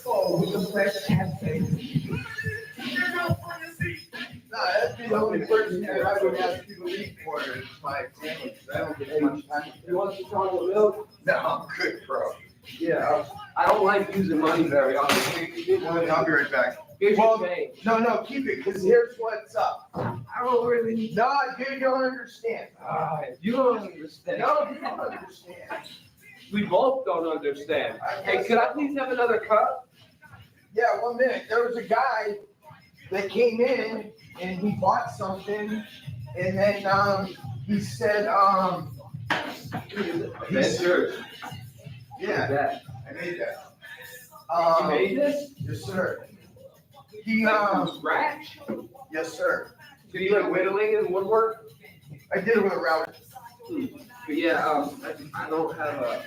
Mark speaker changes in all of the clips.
Speaker 1: Oh, with the fresh cafe. No, that's the only person that I would ask you to eat for is my sandwich. I don't get much time.
Speaker 2: You want some chocolate milk?
Speaker 1: No, I'm good, bro.
Speaker 2: Yeah, I don't like using money very often.
Speaker 1: I'll be right back.
Speaker 2: Here's
Speaker 1: Well,
Speaker 2: your change.
Speaker 1: no, keep it, because here's what's up.
Speaker 2: I don't really need.
Speaker 1: No, dude, you don't understand.
Speaker 2: You don't understand.
Speaker 1: No, you don't understand.
Speaker 2: We both don't understand. Hey, could I please have another cup?
Speaker 1: Yeah, 1 minute. There was a guy that came in and he bought something, and then he said,
Speaker 2: That's yours.
Speaker 1: yeah,
Speaker 2: That.
Speaker 1: I made that.
Speaker 2: You made this?
Speaker 1: Yes, sir. He
Speaker 2: From scratch?
Speaker 1: yes, sir.
Speaker 2: So you like whittling and woodwork?
Speaker 1: I did it with a router.
Speaker 2: But yeah, I don't have a.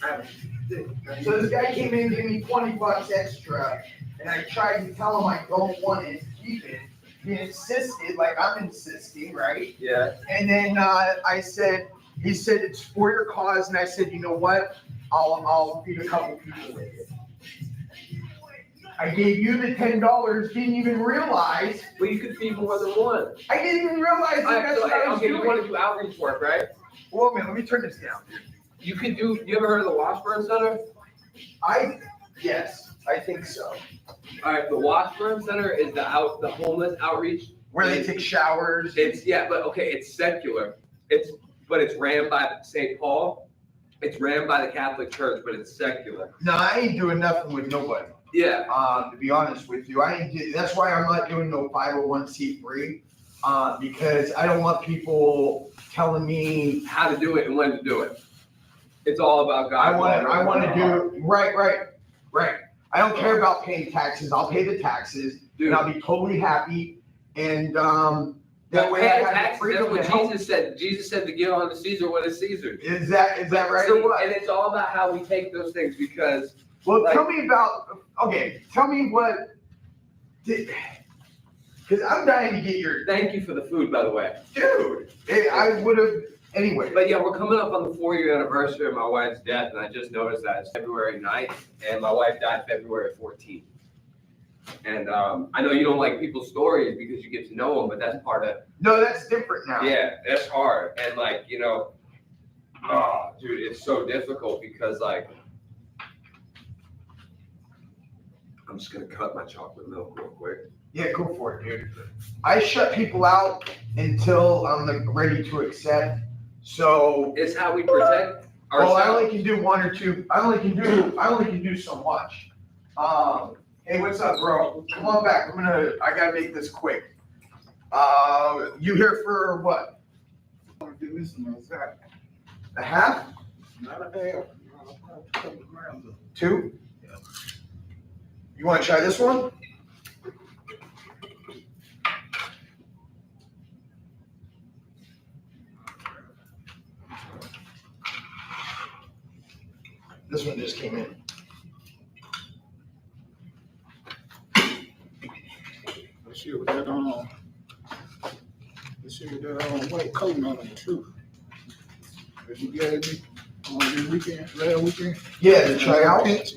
Speaker 2: I have a stick.
Speaker 1: So this guy came in and gave me $20 extra, and I tried to tell him I don't want it, keep it. He insisted, like I'm insisting, right?
Speaker 2: Yeah.
Speaker 1: And then he said it's for your cause, and I said, you know what? I'll feed a couple people with it. I gave you the $10, didn't even realize.
Speaker 2: Well, you could feed more than one.
Speaker 1: I didn't even realize that's what I was
Speaker 2: Okay,
Speaker 1: doing.
Speaker 2: you want to do outreach work, right?
Speaker 1: Well, man, let me turn this down.
Speaker 2: You could do. You ever heard of the Washburn Center?
Speaker 1: Yes, I think so.
Speaker 2: All right, the Washburn Center is the homeless outreach.
Speaker 1: Where they take showers.
Speaker 2: But okay, it's secular. But it's ran by St. Paul. It's ran by the Catholic Church, but it's secular.
Speaker 1: No, I ain't doing nothing with nobody.
Speaker 2: Yeah.
Speaker 1: To be honest with you, that's why I'm not doing no 501c3. Because I don't want people telling me
Speaker 2: How to do it and when to do it. It's all about God.
Speaker 1: I want to do right. I don't care about paying taxes. I'll pay the taxes,
Speaker 2: Dude.
Speaker 1: and I'll be totally happy. And that way,
Speaker 2: Pay
Speaker 1: I have
Speaker 2: taxes,
Speaker 1: the freedom
Speaker 2: that's
Speaker 1: to
Speaker 2: what
Speaker 1: help.
Speaker 2: Jesus said. Jesus said to give unto Caesar what is Caesar's.
Speaker 1: Is that right?
Speaker 2: So, and it's all about how we take those things because.
Speaker 1: Well,
Speaker 2: like,
Speaker 1: tell me what. Because I'm dying to get your
Speaker 2: Thank you for the food, by the way.
Speaker 1: dude. I would have anyway.
Speaker 2: But yeah, we're coming up on the 4-year anniversary of my wife's death, and I just noticed that it's February 9th, and my wife died February 14th. And I know you don't like people's stories because you get to know them, but that's part of.
Speaker 1: No, that's different now.
Speaker 2: Yeah, that's hard, and like oh, dude, it's so difficult because like. I'm just gonna cut my chocolate milk real quick.
Speaker 1: Yeah, go for it, dude. I shut people out until I'm ready to accept. So
Speaker 2: It's how we protect
Speaker 1: well, I
Speaker 2: ourselves.
Speaker 1: only can do one or two. I only can do so much. Hey, what's up, bro? Come on back. I gotta make this quick. You here for what?
Speaker 3: I'm gonna do this in
Speaker 1: A half?
Speaker 3: not a half. A couple grams of.
Speaker 1: 2? You want to try this one? This one just came in.
Speaker 3: Let's see what that let's see what that white coat on it too. Did you get it on this weekend, last weekend?
Speaker 1: Yeah, to try out.
Speaker 3: Yes.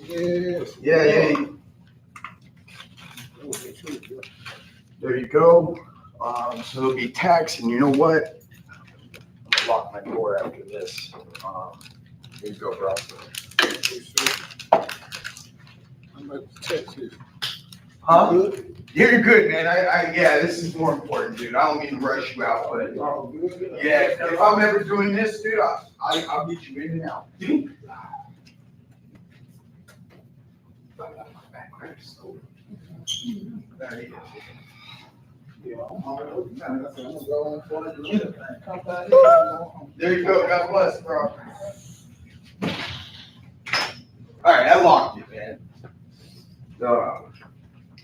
Speaker 1: Yeah. There you go. So it'll be tax, and you know what? I'm gonna lock my door after this. Here you go, bro.
Speaker 3: I'm gonna text you.
Speaker 1: Huh?
Speaker 3: Good?
Speaker 1: You're good, man. Yeah, this is more important, dude. I don't mean to rush you out, but
Speaker 3: Oh, good.
Speaker 1: yeah, if I'm ever doing this, dude, I'll get you in and out.
Speaker 3: Yeah, I'm gonna go on for it. Come back.
Speaker 1: There you go. God bless, bro. All right, I locked it, man.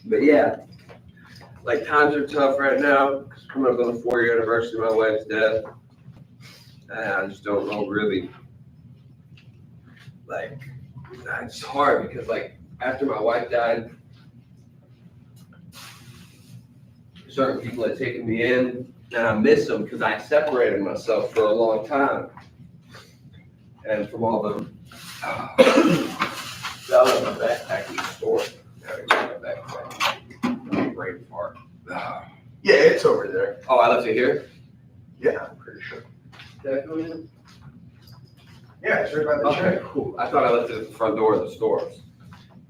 Speaker 2: But yeah, like times are tough right now. 'Cause coming up on the 4-year anniversary of my wife's death, and I just don't know really. Like, it's hard because like after my wife died, certain people had taken me in, And I miss them because I separated myself for a long time. And from all the, that was my backpack in the store. Now I got my backpack. Brain fart.
Speaker 1: Yeah, it's over there.
Speaker 2: Oh, I left it here?
Speaker 1: Yeah, I'm pretty sure.
Speaker 2: Did I go in?
Speaker 1: Yeah, it's right by the
Speaker 2: Okay,
Speaker 1: chair.
Speaker 2: cool. I thought I left it at the front door of the store.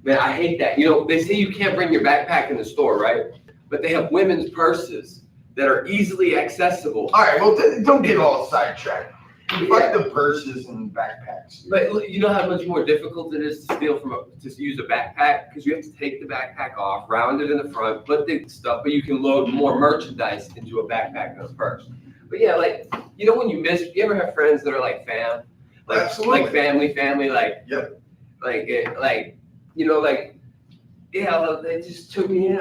Speaker 2: Man, I hate that. You know, they say you can't bring your backpack in the store, right? But they have women's purses that are easily accessible.
Speaker 1: All right, well, don't get all sidetracked.
Speaker 2: Yeah.
Speaker 1: Fuck the purses and backpacks.
Speaker 2: But look, you know how much more difficult it is to steal from to use a backpack? Because you have to take the backpack off, round it in the front, put the stuff, but you can load more merchandise into a backpack than a purse. But yeah, like, you know when you ever have friends that are like fam? Like,
Speaker 1: Absolutely.
Speaker 2: like family, like,
Speaker 1: Yep.
Speaker 2: like, you know, like, yeah, they just took me in.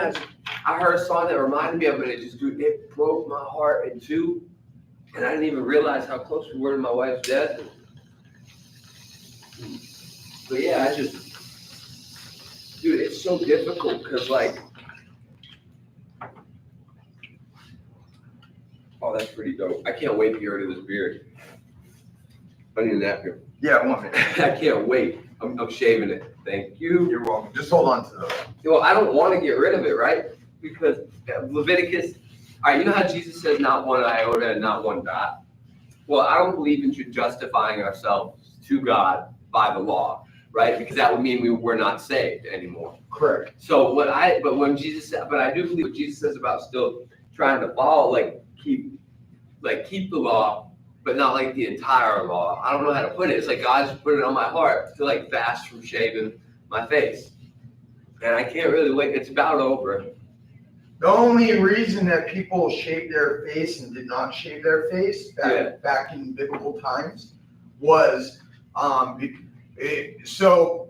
Speaker 2: I heard a song that reminded me of it. It broke my heart in two. And I didn't even realize how close we were to my wife's death. But yeah, dude, it's so difficult because like, oh, that's pretty dope. I can't wait to get rid of this beard. I need a napkin.
Speaker 1: Yeah, 1 minute.
Speaker 2: I can't wait. I'm shaving it. Thank you.
Speaker 1: You're welcome. Just hold on to those.
Speaker 2: Well, I don't want to get rid of it, right? Because Leviticus, all right, you know how Jesus says not one iota and not one dot? Well, I don't believe in justifying ourselves to God by the law, right? Because that would mean we're not saved anymore.
Speaker 1: Correct.
Speaker 2: So but I do believe what Jesus says about still trying to follow, keep the law, but not like the entire law. I don't know how to put it. It's like God just put it on my heart to like fast from shaving my face. And I can't really wait. It's about over.
Speaker 1: The only reason that people shaved their face and did not shave their face back in biblical times was so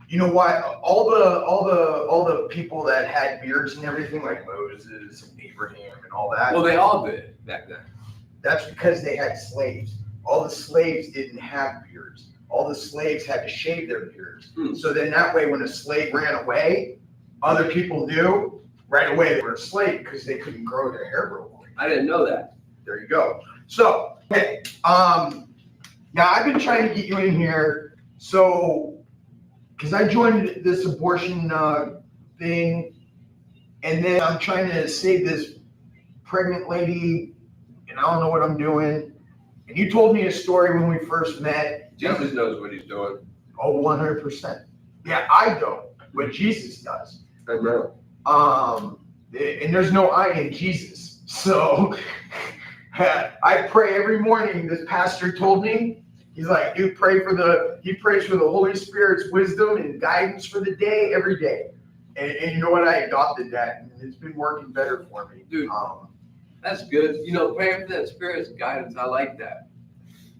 Speaker 1: you know why all the people that had beards and everything like Moses and Abraham and all that.
Speaker 2: Well, they all did back then.
Speaker 1: That's because they had slaves. All the slaves didn't have beards. All the slaves had to shave their beards. So then that way when a slave ran away, other people knew right away they were a slave because they couldn't grow their hair real quick.
Speaker 2: I didn't know that.
Speaker 1: There you go. So, okay. Now I've been trying to get you in here. So, because I joined this abortion thing, and then I'm trying to save this pregnant lady, and I don't know what I'm doing. And you told me a story when we first met.
Speaker 2: Jesus knows what he's doing.
Speaker 1: Oh, 100%. Yeah, I don't, but Jesus does.
Speaker 2: I know.
Speaker 1: And there's no I in Jesus. So I pray every morning. This pastor told me, he's like, he prays for the Holy Spirit's wisdom and guidance for the day, every day. And you know what? I adopted that, and it's been working better for me.
Speaker 2: Dude, that's good. You know, praying for that Spirit's guidance, I like that.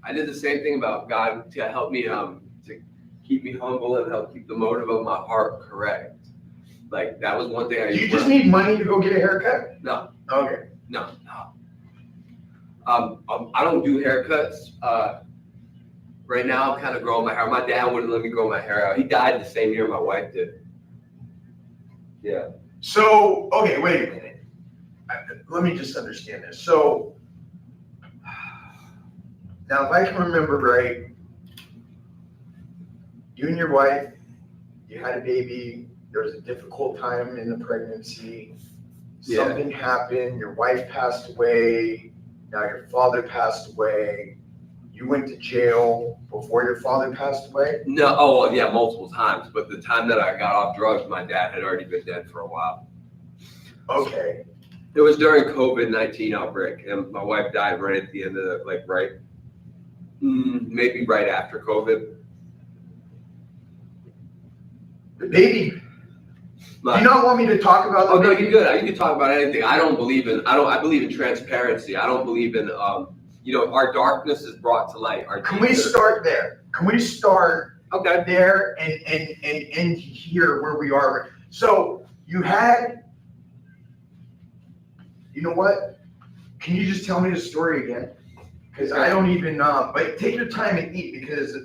Speaker 2: I did the same thing about God to help me, to keep me humble and help keep the motive of my heart correct. Like, that was one thing I used.
Speaker 1: Do you just need money to go get a haircut?
Speaker 2: No.
Speaker 1: Okay.
Speaker 2: No. I don't do haircuts. Right now, I'm kind of growing my hair. My dad wouldn't let me grow my hair out. He died the same year my wife did. Yeah.
Speaker 1: So, okay, wait a minute. Let me just understand this. So, now if I can remember right, you and your wife, you had a baby. There was a difficult time in the pregnancy.
Speaker 2: Yeah.
Speaker 1: Something happened. Your wife passed away. Now your father passed away. You went to jail before your father passed away?
Speaker 2: No, oh yeah, multiple times. But the time that I got off drugs, my dad had already been dead for a while.
Speaker 1: Okay.
Speaker 2: It was during COVID-19 outbreak, and my wife died right at the end of the, maybe right after COVID.
Speaker 1: The baby. Do you not want me to talk about the
Speaker 2: Oh no,
Speaker 1: baby?
Speaker 2: you're good. You can talk about anything. I believe in transparency. I don't believe in our darkness is brought to light.
Speaker 1: Can we start there? Can we start
Speaker 2: Okay.
Speaker 1: there and end here where we are? So you had, you know what? Can you just tell me the story again? Because I don't even, but take your time and eat because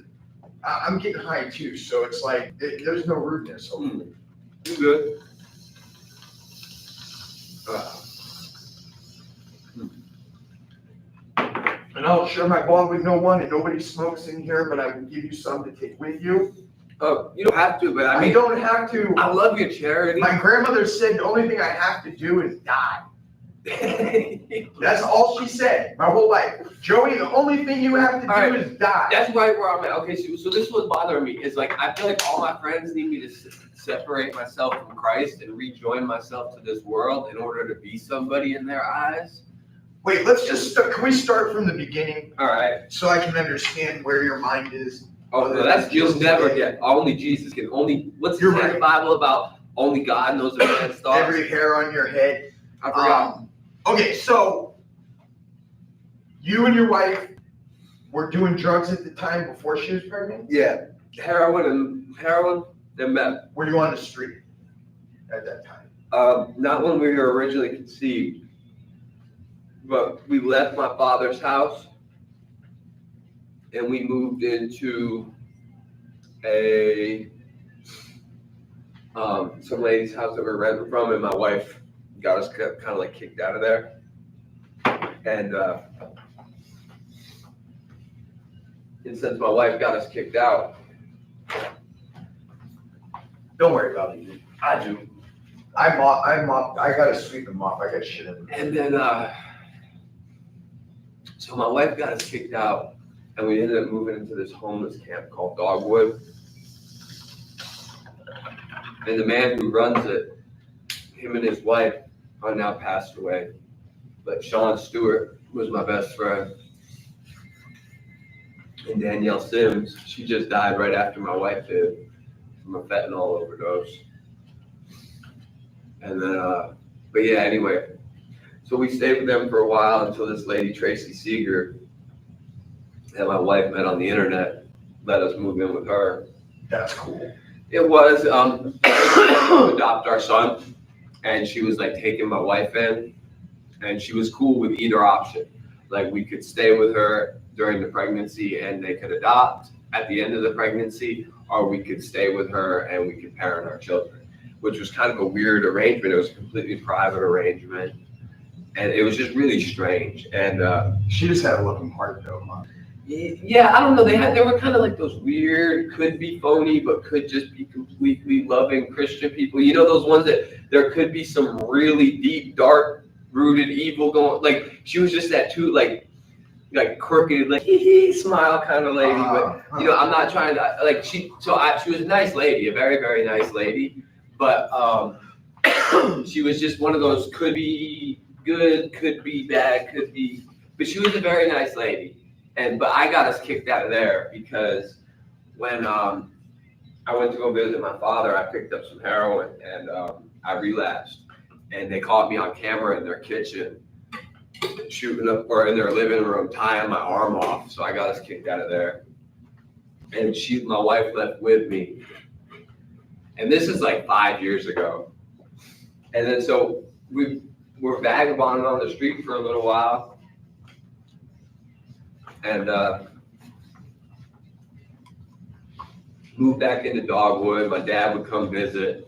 Speaker 1: I'm getting high too. So it's like, there's no rudeness. Hopefully.
Speaker 2: You good?
Speaker 1: I don't share my bong with no one, and nobody smokes in here, but I will give you some to take with you.
Speaker 2: Oh, you don't have to, but I
Speaker 1: I
Speaker 2: mean,
Speaker 1: don't have to.
Speaker 2: I love your charity.
Speaker 1: My grandmother said the only thing I have to do is die. That's all she said my whole life. Joey, the only thing you have to do is die.
Speaker 2: That's right where I'm at. Okay, so this was bothering me. Is like I feel like all my friends need me to separate myself from Christ and rejoin myself to this world in order to be somebody in their eyes.
Speaker 1: Wait, let's just start. Can we start from the beginning?
Speaker 2: All right.
Speaker 1: So I can understand where your mind is.
Speaker 2: Oh no, that's you'll never get. Only Jesus can. Only what's
Speaker 1: You're
Speaker 2: in
Speaker 1: right.
Speaker 2: the Bible about? Only God knows a man's thoughts.
Speaker 1: Every hair on your head.
Speaker 2: I forgot.
Speaker 1: Okay, so you and your wife were doing drugs at the time before she was pregnant?
Speaker 2: Yeah, heroin, then meth.
Speaker 1: Were you on the street at that time?
Speaker 2: Not when we were originally conceived, but we left my father's house and we moved into some lady's house that we were renting from, and my wife got us kind of like kicked out of there. And since my wife got us kicked out,
Speaker 1: Don't worry about it.
Speaker 2: I do.
Speaker 1: I gotta sweep and mop. I got shit in there.
Speaker 2: And then, so my wife got us kicked out, and we ended up moving into this homeless camp called Dogwood. And the man who runs it, him and his wife are now passed away. But Sean Stewart was my best friend. And Danielle Sims, she just died right after my wife did from a fentanyl overdose. And then, but yeah, anyway. So we stayed with them for a while until this lady, Tracy Seeger, that my wife met on the internet, let us move in with her.
Speaker 1: That's cool.
Speaker 2: It was to adopt our son, and she was like taking my wife in, and she was cool with either option. Like we could stay with her during the pregnancy and they could adopt at the end of the pregnancy, or we could stay with her and we could parent our children, which was kind of a weird arrangement. It was a completely private arrangement, and it was just really strange. And
Speaker 1: She just had a loving heart though, huh?
Speaker 2: yeah, I don't know. They were kind of like those weird, could be phony, but could just be completely loving Christian people. You know, those ones that there could be some really deep, dark rooted evil going. Like she was just that too, like crooked, like smile kind of lady. But you know, I'm not trying to like she was a nice lady, a very, very nice lady. But she was just one of those could be good, could be bad, could be. But she was a very nice lady. But I got us kicked out of there because when I went to go visit my father, I picked up some heroin and I relapsed. And they caught me on camera in their kitchen, shooting up, or in their living room, tying my arm off. So I got us kicked out of there. And my wife left with me. And this is like 5 years ago. And then so we were vagabonding on the street for a little while. And moved back into Dogwood. My dad would come visit,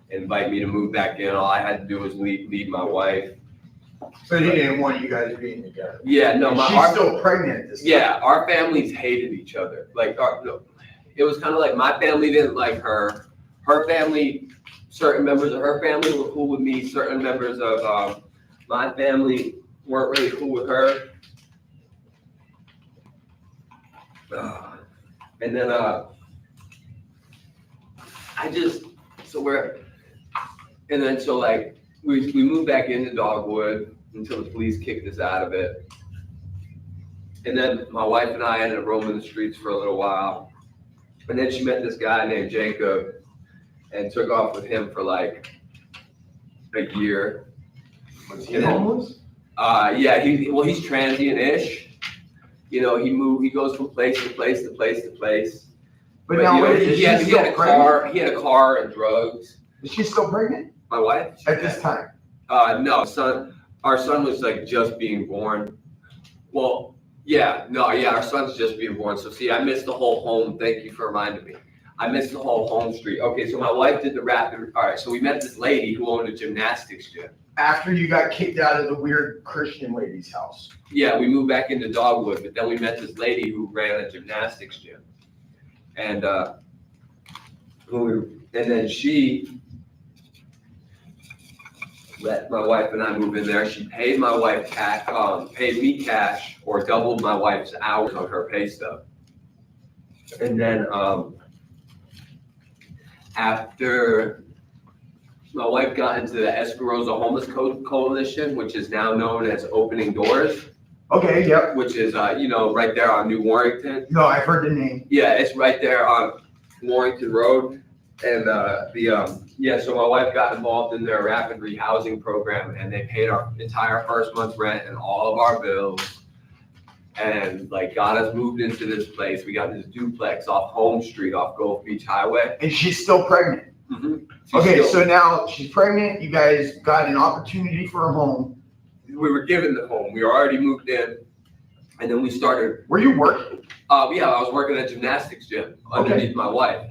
Speaker 2: invite me to move back in. All I had to do was leave my wife.
Speaker 1: So he didn't want you guys being together.
Speaker 2: Yeah, no,
Speaker 1: she's still pregnant at this time.
Speaker 2: Yeah, our families hated each other. Like, it was kind of like my family didn't like her. Her family, certain members of her family were cool with me. Certain members of my family weren't really cool with her. And then so like we moved back into Dogwood until the police kicked us out of it. And then my wife and I ended up roaming the streets for a little while. And then she met this guy named Jacob and took off with him for like a year.
Speaker 1: Was he homeless?
Speaker 2: Yeah, he's transient-ish. You know, he goes from place to place to place to place.
Speaker 1: But now,
Speaker 2: you know,
Speaker 1: wait,
Speaker 2: he had a car and drugs.
Speaker 1: Is she still pregnant?
Speaker 2: My wife?
Speaker 1: At this time?
Speaker 2: No, our son was like just being born. Well, our son's just being born. So see, I missed the whole home. Thank you for reminding me. I missed the whole home street. Okay, so my wife did the rapid. All right, so we met this lady who owned a gymnastics gym.
Speaker 1: After you got kicked out of the weird Christian lady's house.
Speaker 2: Yeah, we moved back into Dogwood, but then we met this lady who ran a gymnastics gym. And then she let my wife and I move in there. She paid my wife cash, paid me cash, or doubled my wife's hours on her pay stub. And then after my wife got into the Esperanza Homeless Coalition, which is now known as Opening Doors.
Speaker 1: Okay, yep.
Speaker 2: Which is, right there on New Warrington.
Speaker 1: No, I've heard the name.
Speaker 2: Yeah, it's right there on Warrington Road. And so my wife got involved in their rapid rehousing program, and they paid our entire first month's rent and all of our bills, and like got us moved into this place. We got this duplex off Home Street, off Gulf Beach Highway.
Speaker 1: And she's still pregnant.
Speaker 2: Mm-hmm.
Speaker 1: So now she's pregnant. You guys got an opportunity for a home.
Speaker 2: We were given the home. We were already moved in, and then we started.
Speaker 1: Were you working?
Speaker 2: I was working at a gymnastics gym underneath my wife,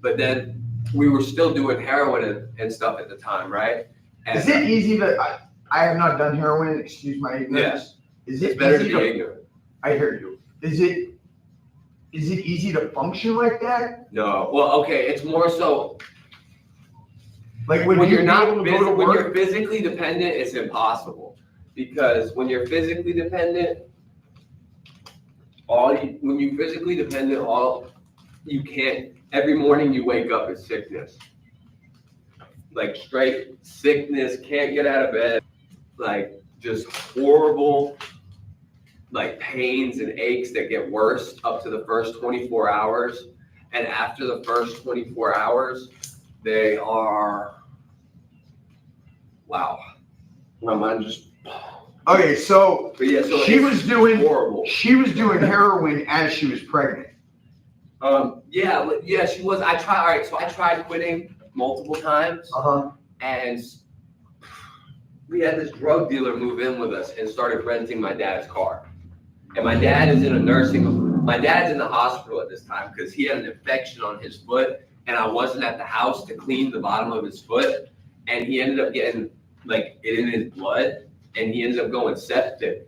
Speaker 2: but then we were still doing heroin and stuff at the time, right? And,
Speaker 1: is it easy to? I have not done heroin. Excuse my ignorance.
Speaker 2: Yeah.
Speaker 1: Is it
Speaker 2: it's better
Speaker 1: easy
Speaker 2: to be ignorant?
Speaker 1: I hear you. Is it easy to function like that?
Speaker 2: No. Well, okay. It's more so.
Speaker 1: Like
Speaker 2: when
Speaker 1: you're not
Speaker 2: when you're physically dependent, it's impossible, because when you're physically dependent, you can't. Every morning you wake up with sickness, like straight sickness. Can't get out of bed, like just horrible, like pains and aches that get worse up to the first 24 hours, and after the first 24 hours. They are, wow. My mind just.
Speaker 1: Okay, so she was doing
Speaker 2: horrible.
Speaker 1: She was doing heroin as she was pregnant.
Speaker 2: Yeah, she was. I tried quitting multiple times. And we had this drug dealer move in with us and started renting my dad's car. And my dad is in a nursing home. My dad's in the hospital at this time because he had an infection on his foot. And I wasn't at the house to clean the bottom of his foot, and he ended up getting like it in his blood, and he ended up going septic.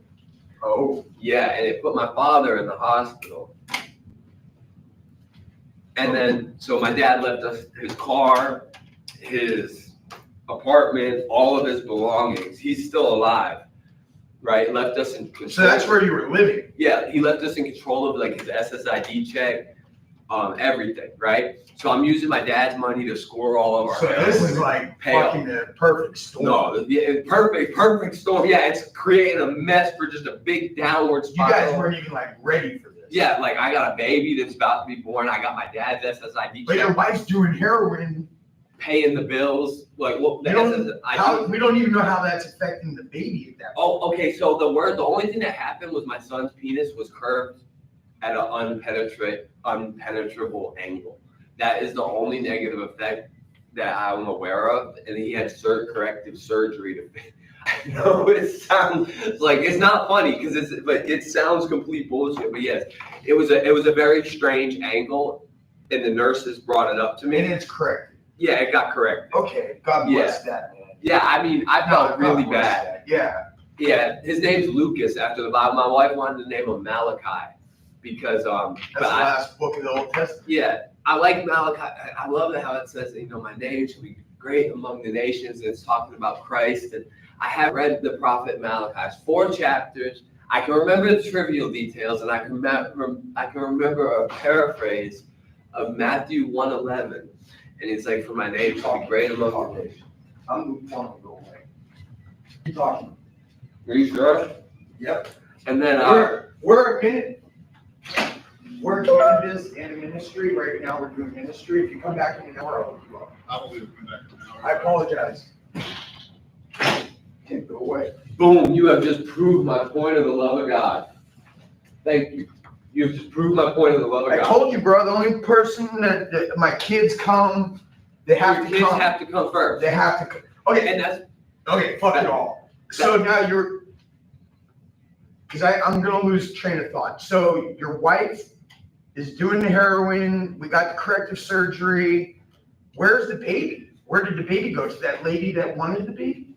Speaker 1: Oh.
Speaker 2: Yeah, and it put my father in the hospital. And then, so my dad left us his car, his apartment, all of his belongings. He's still alive, right? Left us in control.
Speaker 1: So that's where you were living?
Speaker 2: Yeah, he left us in control of like his SSID check. Everything, right? So I'm using my dad's money to score all of our.
Speaker 1: So this is like fucking the perfect storm.
Speaker 2: No, perfect storm. Yeah, it's creating a mess for just a big downward spiral.
Speaker 1: You guys weren't even like ready for this.
Speaker 2: Yeah, like I got a baby that's about to be born. I got my dad's SSID.
Speaker 1: But your wife's doing heroin,
Speaker 2: paying the bills. Like what?
Speaker 1: We don't even know how that's affecting the baby at that point.
Speaker 2: Oh, okay. So the only thing that happened was my son's penis was curved at an unpenetrable angle. That is the only negative effect that I'm aware of, and he had corrective surgery to fix. I know it sounds like it's not funny because it sounds complete bullshit. But yes, it was a very strange angle, and the nurses brought it up to me.
Speaker 1: And it's corrected.
Speaker 2: Yeah, it got corrected.
Speaker 1: Okay, God bless that, man.
Speaker 2: Yeah, I mean, I felt really bad.
Speaker 1: That. Yeah.
Speaker 2: Yeah, his name's Lucas after the Bible. My wife wanted to name him Malachi. Because
Speaker 1: that's the last book of the Old Testament.
Speaker 2: Yeah, I like Malachi. I love how it says, my name shall be great among the nations. And it's talking about Christ. And I have read the prophet Malachi's 4 chapters. I can remember the trivial details, and I can remember a paraphrase of Matthew 1:11. And it's like, for my name shall be great among the nations.
Speaker 1: I'm going to go away. Keep talking.
Speaker 2: Are you sure?
Speaker 1: Yep.
Speaker 2: And then
Speaker 1: we're Cannabis and a ministry. Right now we're doing ministry. If you come back in an hour, I'll look you up.
Speaker 3: I will come back in an hour.
Speaker 1: I apologize. Can't go away.
Speaker 2: Boom, you have just proved my point of the love of God. Thank you. You have just proved my point of the love of God.
Speaker 1: I told you, bro, the only person that my kids come, they have to come.
Speaker 2: Your kids have to come first.
Speaker 1: They have to come. Okay,
Speaker 2: and that's
Speaker 1: okay, fuck it all. So now because I'm gonna lose train of thought. So your wife is doing the heroin. We got the corrective surgery. Where's the baby? Where did the baby go? To that lady that wanted the baby?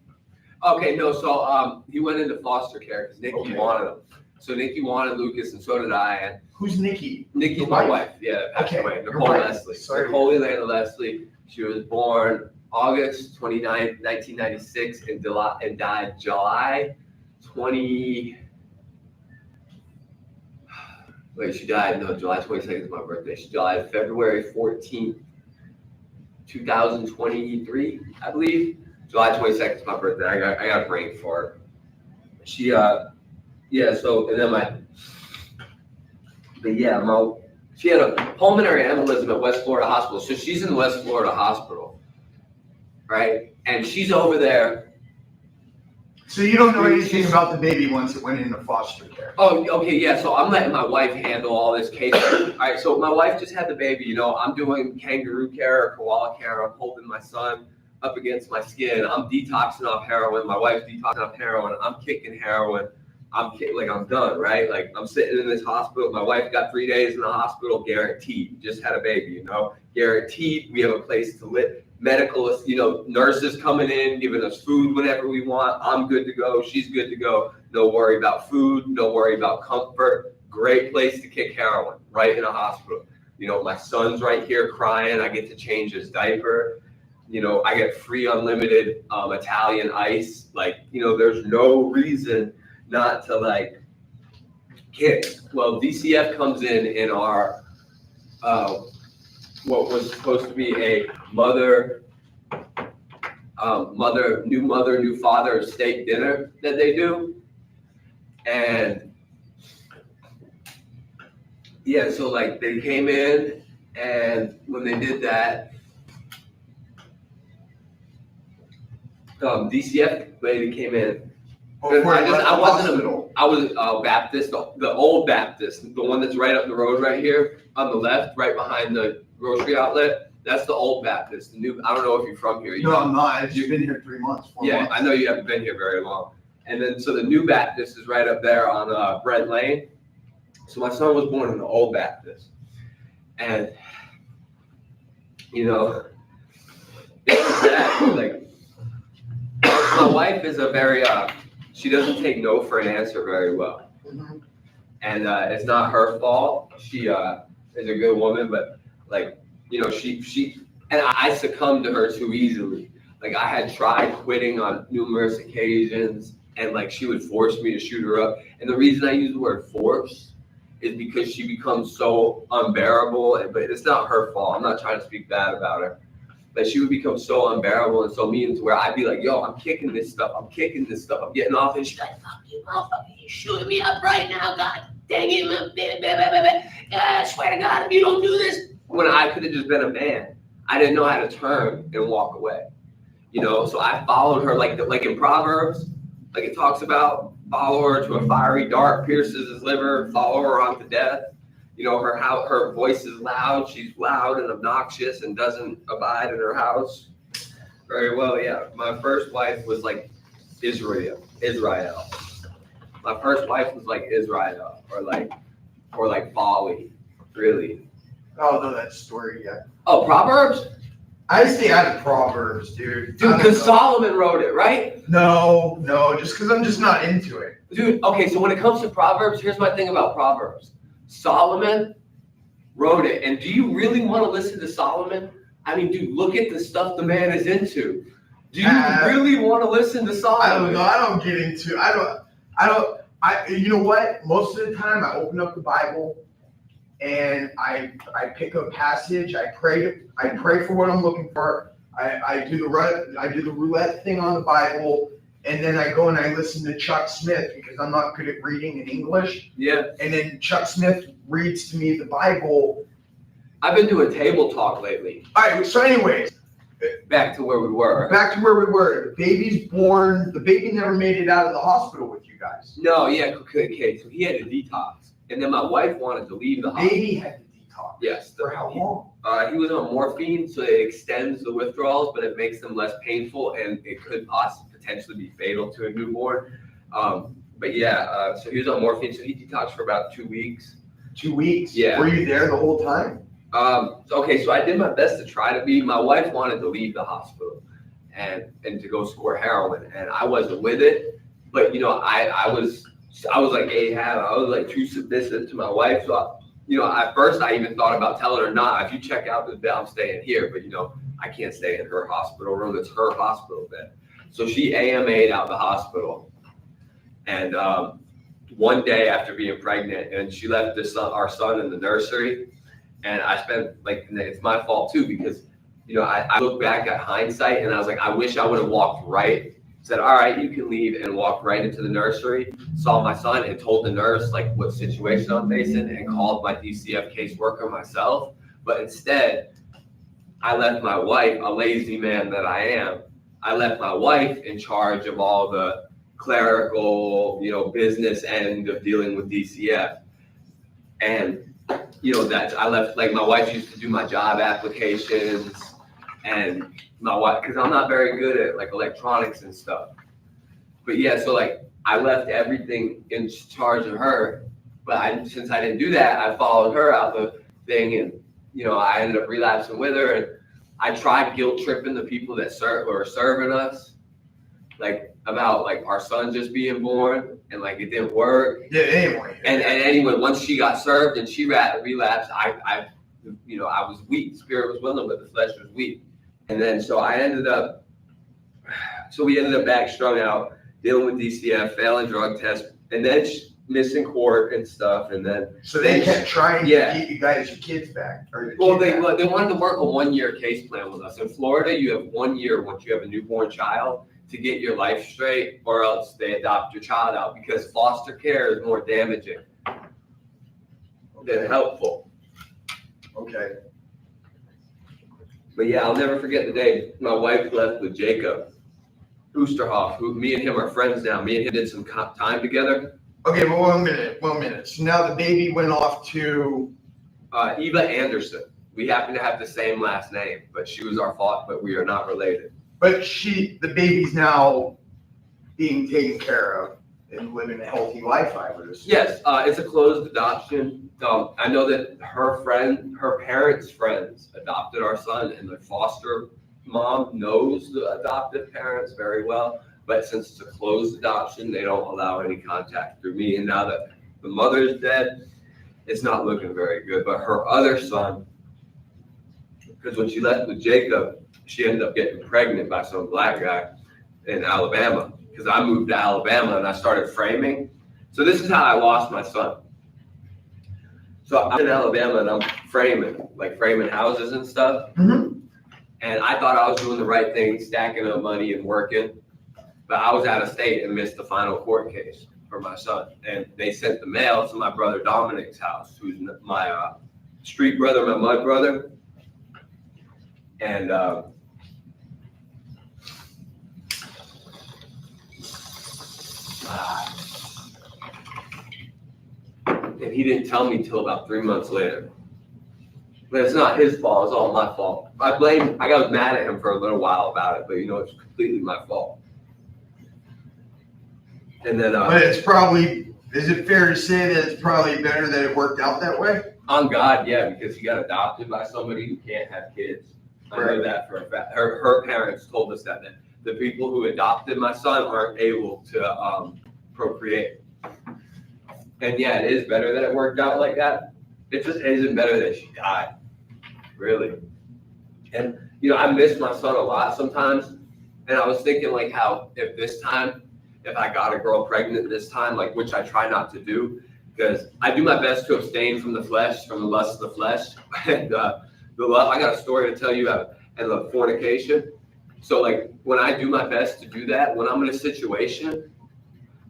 Speaker 2: Okay, no, so he went into foster care because Nikki wanted him. So Nikki wanted Lucas, and so did I. And
Speaker 1: Who's Nikki?
Speaker 2: Nikki's
Speaker 1: The
Speaker 2: my
Speaker 1: wife?
Speaker 2: wife. Yeah, passed
Speaker 1: Okay,
Speaker 2: away.
Speaker 1: your
Speaker 2: Nicole
Speaker 1: wife.
Speaker 2: Leslie.
Speaker 1: Sorry.
Speaker 2: Nicole Elena Leslie. She was born August 29th, 1996, and died July 20. Wait, she died, no, July 22nd is my birthday. She died February 14th, 2023, I believe. July 22nd is my birthday. I got a brain for her. She, yeah, so, and then she had a pulmonary embolism at West Florida Hospital. So she's in West Florida Hospital, right? And she's over there.
Speaker 1: So you don't know anything about the baby once it went into foster care?
Speaker 2: Oh, okay, yeah. So I'm letting my wife handle all this case. All right, so my wife just had the baby. You know, I'm doing kangaroo care or koala care. I'm holding my son up against my skin. I'm detoxing off heroin. My wife's detoxing off heroin. I'm kicking heroin. I'm done, right? Like I'm sitting in this hospital. My wife got 3 days in the hospital, guaranteed. Just had a baby, you know, guaranteed. We have a place to live. Medical, you know, nurses coming in, giving us food whenever we want. I'm good to go. She's good to go. No worry about food. No worry about comfort. Great place to kick heroin, right in a hospital. You know, my son's right here crying. I get to change his diaper. You know, I get free unlimited Italian ice. Like, you know, there's no reason not to like kick. Well, DCF comes in our what was supposed to be a new father steak dinner that they do. And yeah, so like they came in, and when they did that, DCF lady came in. I was Baptist, the old Baptist, the one that's right up the road right here on the left, right behind the grocery outlet. That's the old Baptist. The new, I don't know if you're from here.
Speaker 1: No, I'm not. I've been here 3 months. 4 months.
Speaker 2: I know you haven't been here very long. And then, so the new Baptist is right up there on Brent Lane. So my son was born in the old Baptist. And, you know, it's that, like, my wife is a very, she doesn't take no for an answer very well.
Speaker 1: Mhm.
Speaker 2: And it's not her fault. She is a good woman, but like, you know, she and I succumbed to her too easily. Like I had tried quitting on numerous occasions, and like she would force me to shoot her up. And the reason I use the word force is because she becomes so unbearable, but it's not her fault. I'm not trying to speak bad about her. But she would become so unbearable and so mean to where I'd be like, yo, I'm kicking this stuff. I'm getting off. And she's like, fuck you, motherfucker. You're shooting me up right now. God dang it. I swear to God, if you don't do this. When I could have just been a man. I didn't know how to turn and walk away. You know, so I followed her like in Proverbs, like it talks about, follow her to a fiery dart, pierces his liver, follow her on to death. You know, her voice is loud. She's loud and obnoxious and doesn't abide in her house very well. Yeah, my first wife was like Israel. My first wife was like Israel, or like Folly, really.
Speaker 1: Oh, no, that story yet.
Speaker 2: Oh, Proverbs?
Speaker 1: I stay out of Proverbs, dude.
Speaker 2: Dude, because Solomon wrote it, right?
Speaker 1: No, just because I'm just not into it.
Speaker 2: Dude, okay, so when it comes to Proverbs, here's my thing about Proverbs. Solomon wrote it, and do you really want to listen to Solomon? I mean, dude, look at the stuff the man is into. Do you really want to listen to Solomon?
Speaker 1: I don't know. I don't get into. You know what? Most of the time, I open up the Bible, and I pick a passage. I pray for what I'm looking for. I do the roulette thing on the Bible. And then I go and I listen to Chuck Smith because I'm not good at reading in English.
Speaker 2: Yeah.
Speaker 1: And then Chuck Smith reads to me the Bible.
Speaker 2: I've been doing table talk lately.
Speaker 1: All right. So anyways.
Speaker 2: Back to where we were.
Speaker 1: The baby's born. The baby never made it out of the hospital with you guys.
Speaker 2: No, yeah. Okay. So he had a detox. And then my wife wanted to leave the hospital.
Speaker 1: Baby had to detox.
Speaker 2: Yes.
Speaker 1: For how long?
Speaker 2: He was on morphine, so it extends the withdrawals, but it makes them less painful, and it could potentially be fatal to a newborn. But yeah, so he was on morphine, so he detoxed for about 2 weeks.
Speaker 1: 2 weeks?
Speaker 2: Yeah.
Speaker 1: Were you there the whole time?
Speaker 2: Okay, so I did my best to try to be. My wife wanted to leave the hospital and to go score heroin, and I wasn't with it. But I was like Ahab. I was like too submissive to my wife. So at first I even thought about telling her, "Nah, if you check out this bed, I'm staying here." But I can't stay in her hospital room. It's her hospital bed. So she AMA'd out the hospital, and one day after being pregnant, and she left our son in the nursery. And I spent it's my fault too, because I look back at hindsight and I was like, I wish I would have walked right, said, all right, you can leave, and walked right into the nursery, saw my son and told the nurse what situation I'm facing, and called my DCF caseworker myself. But instead, I left my wife, a lazy man that I am, I left my wife in charge of all the clerical, business end of dealing with DCF. And that I left, my wife used to do my job applications, and my wife, because I'm not very good at electronics and stuff. But yeah, so I left everything in charge of her. But since I didn't do that, I followed her out the thing, and I ended up relapsing with her. And I tried guilt tripping the people that were serving us, about our son just being born, and it didn't work.
Speaker 1: Yeah, anyway.
Speaker 2: And anyway, once she got served and she relapsed, I was weak. Spirit was willing, but the flesh was weak. And then so we ended up back strung out, dealing with DCF, failing drug tests, and then missing court and stuff. And then
Speaker 1: so they kept trying to keep you guys, your kids back.
Speaker 2: Well, they wanted to work a 1-year case plan with us. In Florida, you have 1 year once you have a newborn child to get your life straight, or else they adopt your child out, because foster care is more damaging than helpful.
Speaker 1: Okay.
Speaker 2: But yeah, I'll never forget the day my wife left with Jacob Oosterhoff, who me and him are friends now. Me and him did some time together.
Speaker 1: Okay, but 1 minute. So now the baby went off to
Speaker 2: Eva Anderson. We happen to have the same last name, but she was our fault, but we are not related.
Speaker 1: But the baby's now being taken care of and living a healthy life, I would assume.
Speaker 2: Yes, it's a closed adoption. I know that her parents' friends adopted our son, and the foster mom knows the adoptive parents very well. But since it's a closed adoption, they don't allow any contact through me. And now that the mother's dead, it's not looking very good. But her other son, because when she left with Jacob, she ended up getting pregnant by some black guy in Alabama, because I moved to Alabama and I started framing. So this is how I lost my son. So I'm in Alabama and I'm framing houses and stuff.
Speaker 1: Mm-hmm.
Speaker 2: And I thought I was doing the right thing, stacking up money and working. But I was out of state and missed the final court case for my son. And they sent the mail to my brother Dominic's house, who's my street brother, my mud brother. And he didn't tell me till about 3 months later. But it's not his fault, it's all my fault. I was mad at him for a little while about it, but it's completely my fault. And then
Speaker 1: but it's probably, is it fair to say that it's probably better that it worked out that way?
Speaker 2: On God, yeah, because he got adopted by somebody who can't have kids. I know that for a fact. Her parents told us that the people who adopted my son aren't able to procreate. And yeah, it is better that it worked out like that. It just isn't better that she died, really. And I miss my son a lot sometimes. And I was thinking how if I got a girl pregnant this time, which I try not to do, because I do my best to abstain from the flesh, from the lust of the flesh, and the love. I got a story to tell you about, and the fornication. So when I do my best to do that, when I'm in a situation,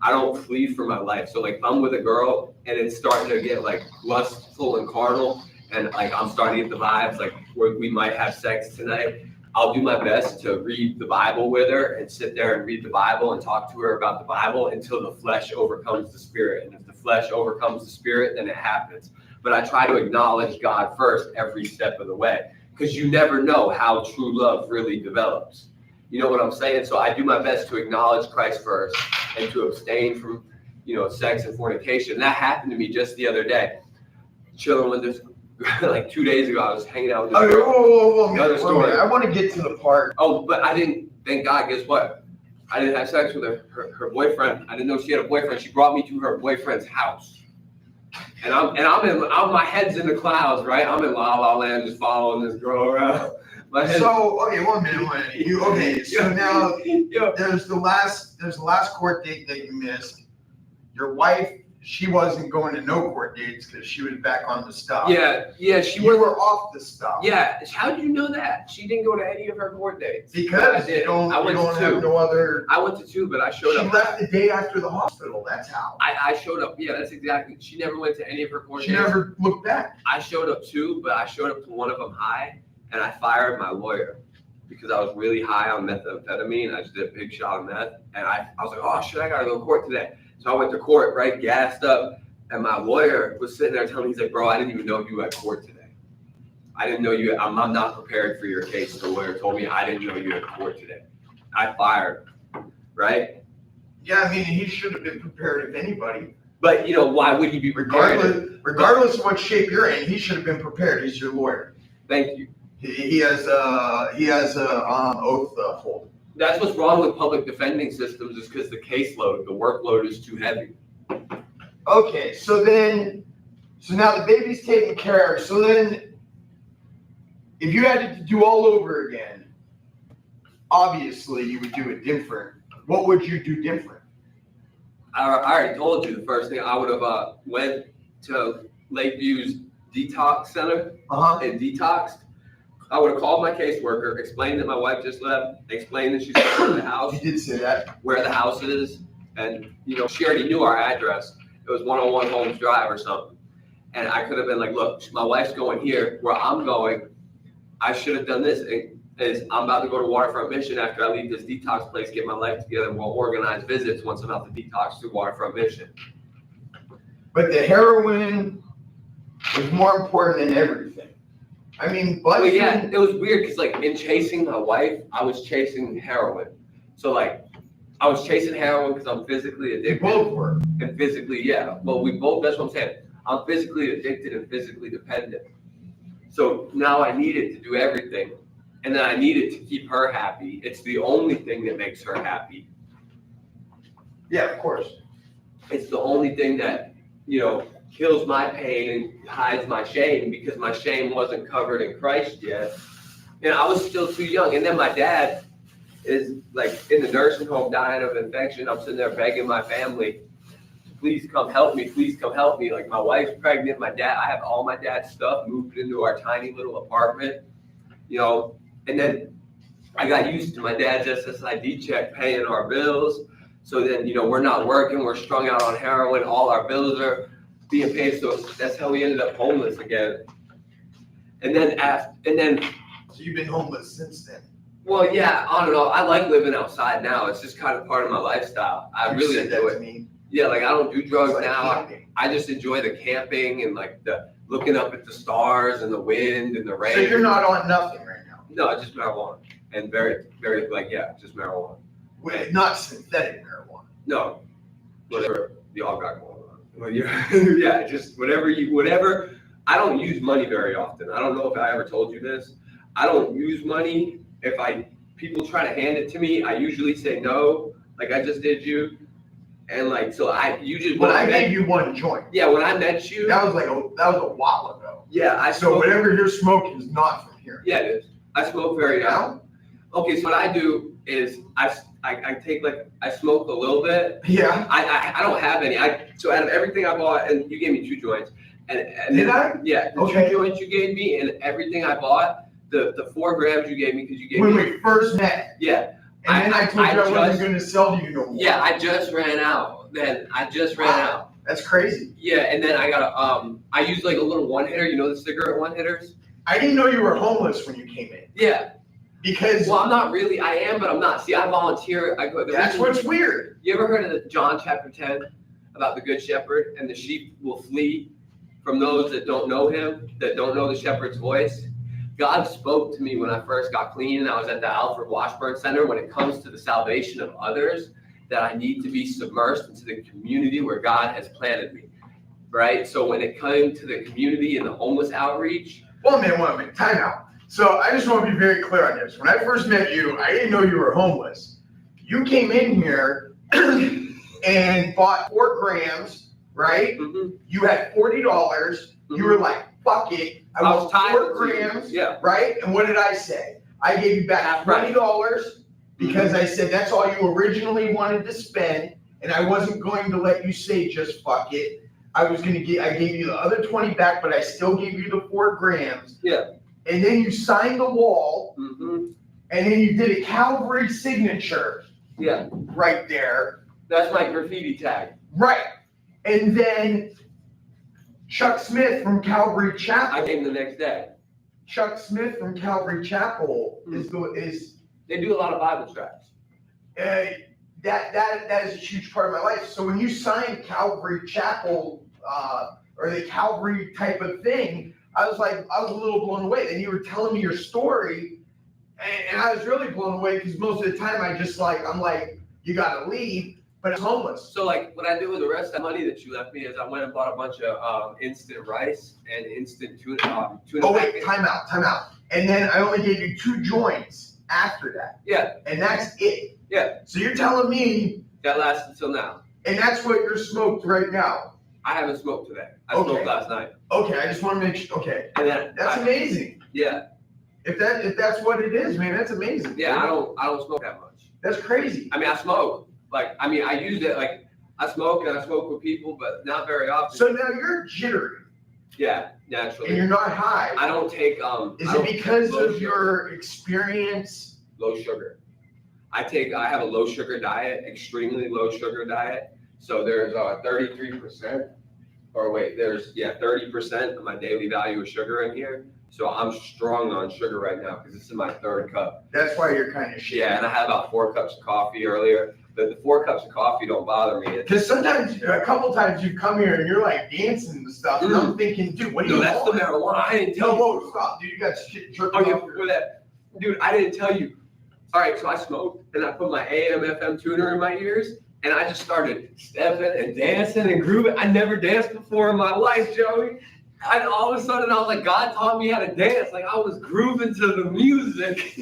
Speaker 2: I don't flee for my life. So if I'm with a girl and it's starting to get lustful and carnal, and I'm starting to get the vibes where we might have sex tonight, I'll do my best to read the Bible with her and sit there and read the Bible and talk to her about the Bible until the flesh overcomes the spirit. And if the flesh overcomes the spirit, then it happens. But I try to acknowledge God first every step of the way, because you never know how true love really develops. You know what I'm saying? So I do my best to acknowledge Christ first and to abstain from, sex and fornication. That happened to me just the other day. chilling with this, like 2 days ago, I was hanging out with this
Speaker 1: Okay,
Speaker 2: girl.
Speaker 1: whoa,
Speaker 2: Another
Speaker 1: man,
Speaker 2: story.
Speaker 1: I want to get to the part.
Speaker 2: Oh, but I didn't, thank God, guess what? I didn't have sex with her boyfriend. I didn't know she had a boyfriend. She brought me to her boyfriend's house. And my head's in the clouds, right? I'm in La La Land just following this girl around. My head.
Speaker 1: So, okay, 1 minute. Okay, so now there's the last court date that you missed. Your wife, she wasn't going to no court dates because she was back on the stuff.
Speaker 2: Yeah,
Speaker 1: You were off the stuff.
Speaker 2: Yeah, how did you know that? She didn't go to any of her court dates.
Speaker 1: Because
Speaker 2: I did.
Speaker 1: I went to have no other.
Speaker 2: I went to 2, but I showed up.
Speaker 1: She left the day after the hospital. That's how.
Speaker 2: I showed up. Yeah, that's exactly. She never went to any of her court
Speaker 1: She
Speaker 2: dates.
Speaker 1: never looked back.
Speaker 2: I showed up 2, but I showed up to one of them high, and I fired my lawyer because I was really high on methamphetamine. I just did a big shot of meth, and I was like, oh shit, I gotta go to court today. So I went to court, right, gassed up, and my lawyer was sitting there telling me, he's like, bro, I didn't even know you were at court today. I didn't know you. I'm not prepared for your case. The lawyer told me I didn't know you were at court today. I fired, right?
Speaker 1: Yeah, I mean, he should have been prepared if anybody.
Speaker 2: But why would he be prepared?
Speaker 1: Regardless of what shape you're in, he should have been prepared. He's your lawyer.
Speaker 2: Thank you.
Speaker 1: He has a oath hold.
Speaker 2: That's what's wrong with public defending systems, is because the caseload, the workload is too heavy.
Speaker 1: Okay, so now the baby's taken care of. So then, if you had to do all over again, obviously you would do it different. What would you do different?
Speaker 2: I already told you the first thing. I would have went to Lakeview's detox center and detoxed. I would have called my caseworker, explained that my wife just left, explained that she's going to the house.
Speaker 1: You did say that.
Speaker 2: Where the house is, and she already knew our address. It was 101 Holmes Drive or something. And I could have been like, look, my wife's going here. Where I'm going, I should have done this. I'm about to go to Waterfront Mission after I leave this detox place, get my life together, and we'll organize visits once I'm out the detox to Waterfront Mission.
Speaker 1: But the heroin was more important than everything. I mean, but
Speaker 2: yeah, it was weird because in chasing my wife, I was chasing heroin. So I was chasing heroin because I'm physically addicted.
Speaker 1: We both were.
Speaker 2: And physically, yeah. Well, we both, that's what I'm saying. I'm physically addicted and physically dependent. So now I needed to do everything. And then I needed to keep her happy. It's the only thing that makes her happy.
Speaker 1: Yeah, of course.
Speaker 2: It's the only thing that, kills my pain and hides my shame, because my shame wasn't covered in Christ yet. And I was still too young. And then my dad is in the nursing home dying of infection. I'm sitting there begging my family, please come help me. Please come help me. My wife's pregnant. I have all my dad's stuff moved into our tiny little apartment, and then I got used to my dad's SSID check paying our bills. So then, we're not working. We're strung out on heroin. All our bills are being paid. So that's how we ended up homeless again. And then
Speaker 1: So you've been homeless since then.
Speaker 2: Well, yeah, I don't know. I like living outside now. It's just kind of part of my lifestyle. I really enjoy it. Yeah, I don't do drugs now. I just enjoy the camping and the looking up at the stars and the wind and the rain.
Speaker 1: So you're not on nothing right now?
Speaker 2: No, just marijuana. And very, very, just marijuana.
Speaker 1: Wait, not synthetic marijuana?
Speaker 2: No, whatever y'all got going on. Well, yeah, just whatever. I don't use money very often. I don't know if I ever told you this. I don't use money. If people try to hand it to me, I usually say no, like I just did you. And so you just.
Speaker 1: When I gave you one joint.
Speaker 2: Yeah, when I met you.
Speaker 1: That was a while ago.
Speaker 2: Yeah,
Speaker 1: So whatever you're smoking is not from here.
Speaker 2: Yeah, it is. I smoke very now. Okay, so what I do is I take I smoke a little bit.
Speaker 1: Yeah.
Speaker 2: I don't have any. So out of everything I bought, and you gave me 2 joints. And
Speaker 1: did I?
Speaker 2: Yeah, the 2 joints you gave me and everything I bought, the 4 grams you gave me because you gave
Speaker 1: when
Speaker 2: me.
Speaker 1: we first met.
Speaker 2: Yeah.
Speaker 1: And then I told you I wasn't going to sell to you no more.
Speaker 2: Yeah, I just ran out. Out.
Speaker 1: That's crazy.
Speaker 2: Yeah, and then I got I use a little one hitter. The cigarette one hitters.
Speaker 1: I didn't know you were homeless when you came in.
Speaker 2: Yeah.
Speaker 1: Because.
Speaker 2: Well, I'm not really. I am, but I'm not. See, I volunteer.
Speaker 1: That's what's weird.
Speaker 2: You ever heard of John chapter 10 about the good shepherd and the sheep will flee from those that don't know him, that don't know the shepherd's voice? God spoke to me when I first got clean and I was at the Alfred Washburn Center when it comes to the salvation of others, that I need to be submersed into the community where God has planted me. right? So when it came to the community and the homeless outreach,
Speaker 1: One minute, time out. So I just want to be very clear on this. When I first met you, I didn't know you were homeless. You came in here and bought 4 grams, right?
Speaker 2: mm-hmm.
Speaker 1: You had $40. You were like, fuck it. I
Speaker 2: was
Speaker 1: want
Speaker 2: tired
Speaker 1: 4 grams,
Speaker 2: yeah,
Speaker 1: right? And what did I say? I gave you back $20 because I said that's all you originally wanted to spend, and I wasn't going to let you say just fuck it. I gave you the other 20 back, but I still gave you the 4 grams.
Speaker 2: Yeah.
Speaker 1: And then you signed the wall,
Speaker 2: mm-hmm.
Speaker 1: and then you did a Calvary signature.
Speaker 2: Yeah.
Speaker 1: Right there.
Speaker 2: That's my graffiti tag.
Speaker 1: Right. And then Chuck Smith from Calvary Chapel.
Speaker 2: I came the next day.
Speaker 1: Chuck Smith from Calvary Chapel is
Speaker 2: they do a lot of Bible tracts.
Speaker 1: That is a huge part of my life. So when you signed Calvary Chapel or the Calvary type of thing, I was a little blown away. Then you were telling me your story, and I was really blown away because most of the time I'm like, you gotta leave, but I'm homeless.
Speaker 2: So like what I did with the rest of the money that you left me is I went and bought a bunch of instant rice and instant tuna.
Speaker 1: Oh wait, time out. And then I only gave you 2 joints after that.
Speaker 2: Yeah.
Speaker 1: And that's it.
Speaker 2: Yeah.
Speaker 1: So you're telling me
Speaker 2: that lasts until now.
Speaker 1: And that's what you're smoked right now.
Speaker 2: I haven't smoked today. I smoked last night.
Speaker 1: Okay, I just want to make sure. Okay.
Speaker 2: And then
Speaker 1: that's amazing.
Speaker 2: Yeah.
Speaker 1: If that's what it is, man, that's amazing.
Speaker 2: Yeah, I don't smoke that much.
Speaker 1: That's crazy.
Speaker 2: I mean, I smoke. I use it I smoke and I smoke with people, but not very often.
Speaker 1: So now you're jittery.
Speaker 2: Yeah, naturally.
Speaker 1: And you're not high.
Speaker 2: I don't take
Speaker 1: Is it because of your experience?
Speaker 2: Low sugar. I have a low sugar diet, extremely low sugar diet. So there's 33%. Or wait, there's 30% of my daily value of sugar in here. So I'm strong on sugar right now because this is my 3rd cup.
Speaker 1: That's why you're kind of shit.
Speaker 2: Yeah, and I had about 4 cups of coffee earlier. The 4 cups of coffee don't bother me.
Speaker 1: Because sometimes, a couple times you come here and you're like dancing and stuff, and I'm thinking, dude, what are you
Speaker 2: that's the marijuana. I didn't tell you.
Speaker 1: Whoa, stop, dude, you got shit jerking off.
Speaker 2: For that. Dude, I didn't tell you. All right, so I smoked, and I put my AM FM tuner in my ears, and I just started stepping and dancing and grooving. I never danced before in my life, Joey. And all of a sudden, I was like, God taught me how to dance. Like, I was grooving to the music.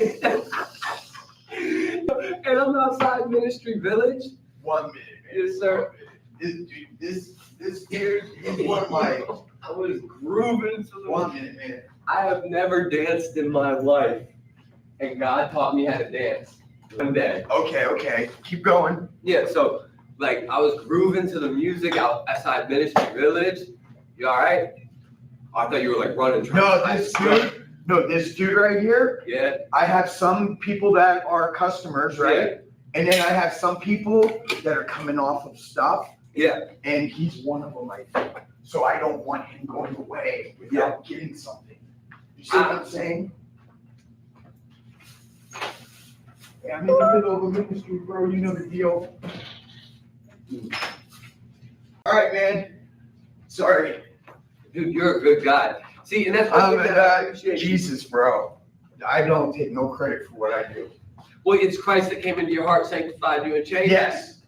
Speaker 2: And I'm outside Ministry Village.
Speaker 1: 1 minute, man.
Speaker 2: Yes, sir.
Speaker 1: This here is what
Speaker 2: I was grooving to the
Speaker 1: 1 minute, man.
Speaker 2: I have never danced in my life, and God taught me how to dance one day.
Speaker 1: Okay. Keep going.
Speaker 2: Yeah, so I was grooving to the music outside Ministry Village. You all right? Oh, I thought you were running.
Speaker 1: This dude right here.
Speaker 2: Yeah.
Speaker 1: I have some people that are customers, right?
Speaker 2: Yeah.
Speaker 1: And then I have some people that are coming off of stuff.
Speaker 2: Yeah.
Speaker 1: And he's one of them, I think. So I don't want him going away without getting something. You see what I'm saying? Yeah, I'm in the middle of a ministry, bro. You know the deal. All right, man. Sorry.
Speaker 2: Dude, you're a good guy. See, and that's what I appreciate.
Speaker 1: Jesus, bro. I don't take no credit for what I do.
Speaker 2: Well, it's Christ that came into your heart, sanctified you, and changed.
Speaker 1: Yes.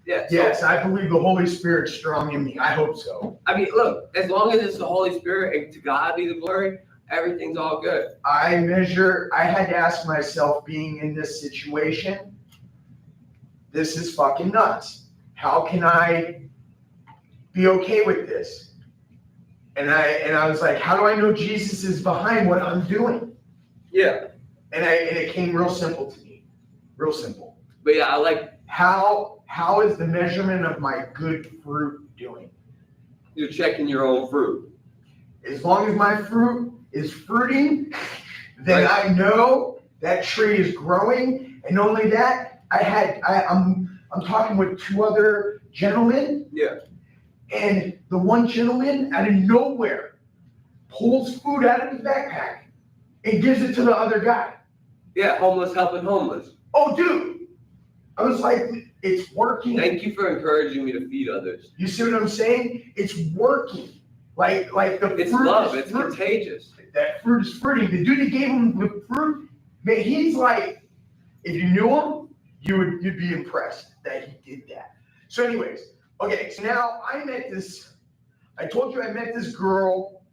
Speaker 2: Yeah,
Speaker 1: yes, I believe the Holy Spirit's strong in me. I hope so.
Speaker 2: I mean, look, as long as it's the Holy Spirit and to God be the glory, everything's all good.
Speaker 1: I had to ask myself, being in this situation, this is fucking nuts. How can I be okay with this? And I was like, how do I know Jesus is behind what I'm doing?
Speaker 2: Yeah.
Speaker 1: And it came real simple to me. Real simple.
Speaker 2: But yeah, I like
Speaker 1: how is the measurement of my good fruit doing?
Speaker 2: You're checking your own fruit.
Speaker 1: As long as my fruit is fruiting, then I know that tree is growing. And only that, I'm talking with 2 other gentlemen.
Speaker 2: Yeah.
Speaker 1: And the one gentleman out of nowhere pulls food out of his backpack and gives it to the other guy.
Speaker 2: Yeah, homeless helping homeless.
Speaker 1: Oh, dude. I was like, it's working.
Speaker 2: Thank you for encouraging me to feed others.
Speaker 1: You see what I'm saying? It's working. Like the
Speaker 2: it's
Speaker 1: fruit
Speaker 2: love.
Speaker 1: is
Speaker 2: It's
Speaker 1: fruit.
Speaker 2: Contagious.
Speaker 1: That fruit is fruiting. The dude that gave him the fruit, man, he's like, if you knew him, you'd be impressed that he did that. So anyways, okay, so now I'm at this I told you I met this girl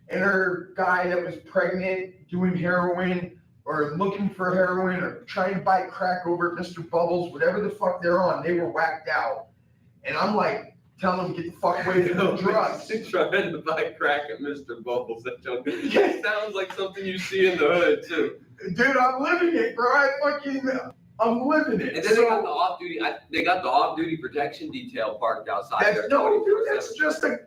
Speaker 1: and her guy that was pregnant doing heroin or looking for heroin or trying to buy crack over at Mr. Bubbles, whatever the fuck they're on, they were whacked out. And I'm like, telling them, get the fuck away from the drugs.
Speaker 2: Trying to buy crack at Mr. Bubbles. That sounds like something you see in the hood too.
Speaker 1: Dude, I'm living it, bro. I'm living it.
Speaker 2: And then they got the off-duty. They got the off-duty protection detail parked outside there.
Speaker 1: No, dude, that's just a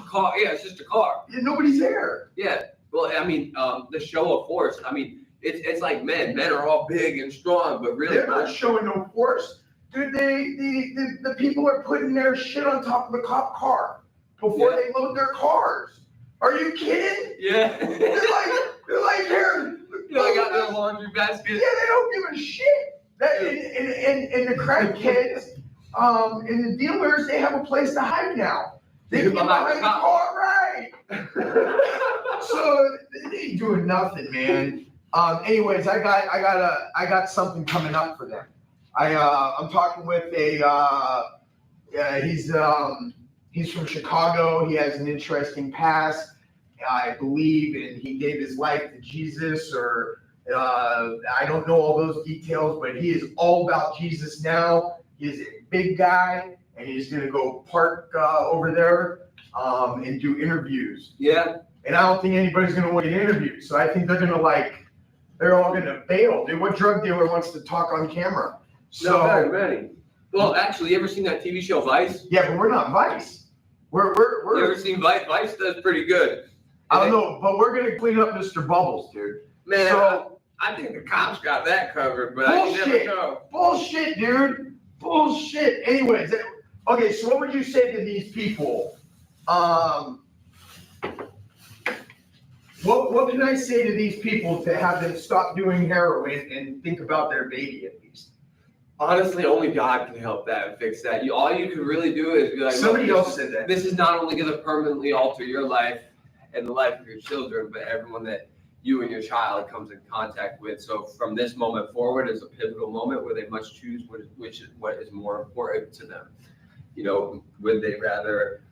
Speaker 2: car. Yeah, it's just a car.
Speaker 1: Yeah, nobody's there.
Speaker 2: Yeah. Well, I mean, the show of force. I mean, it's like men. Men are all big and strong, but really
Speaker 1: they're not showing no force. Dude, the people are putting their shit on top of the cop car before they load their cars. Are you kidding?
Speaker 2: Yeah.
Speaker 1: they're like here.
Speaker 2: You know, I got their laundry basket.
Speaker 1: Yeah, they don't give a shit. And the crack kids, and the dealers, they have a place to hide now. They get behind the car, right? So they ain't doing nothing, man. Anyways, I got something coming up for them. I'm talking with he's from Chicago. He has an interesting past, I believe, and he gave his life to Jesus, or I don't know all those details, but he is all about Jesus now. He's a big guy, and he's gonna go park over there and do interviews.
Speaker 2: Yeah. And
Speaker 1: I don't think anybody's gonna want to interview, so I think they're all gonna bail. Dude, what drug dealer wants to talk on camera? So,
Speaker 2: not very many. Well, actually, you ever seen that TV show Vice?
Speaker 1: Yeah, but we're not Vice. We're
Speaker 2: You ever seen Vice? Vice does pretty good.
Speaker 1: I don't know, but we're gonna clean up Mr. Bubbles, dude.
Speaker 2: Man,
Speaker 1: So,
Speaker 2: I think the cops got that covered, but
Speaker 1: bullshit.
Speaker 2: I never know.
Speaker 1: Bullshit, dude. Bullshit. Anyways, okay, so what would you say to these people? What can I say to these people to have them stop doing heroin and think about their baby at least?
Speaker 2: Honestly, only God can help that and fix that. All you can really do is be like,
Speaker 1: somebody else said that.
Speaker 2: This is not only going to permanently alter your life and the life of your children, but everyone that you and your child comes in contact with. So from this moment forward is a pivotal moment where they must choose what is more important to them. You know, would they rather,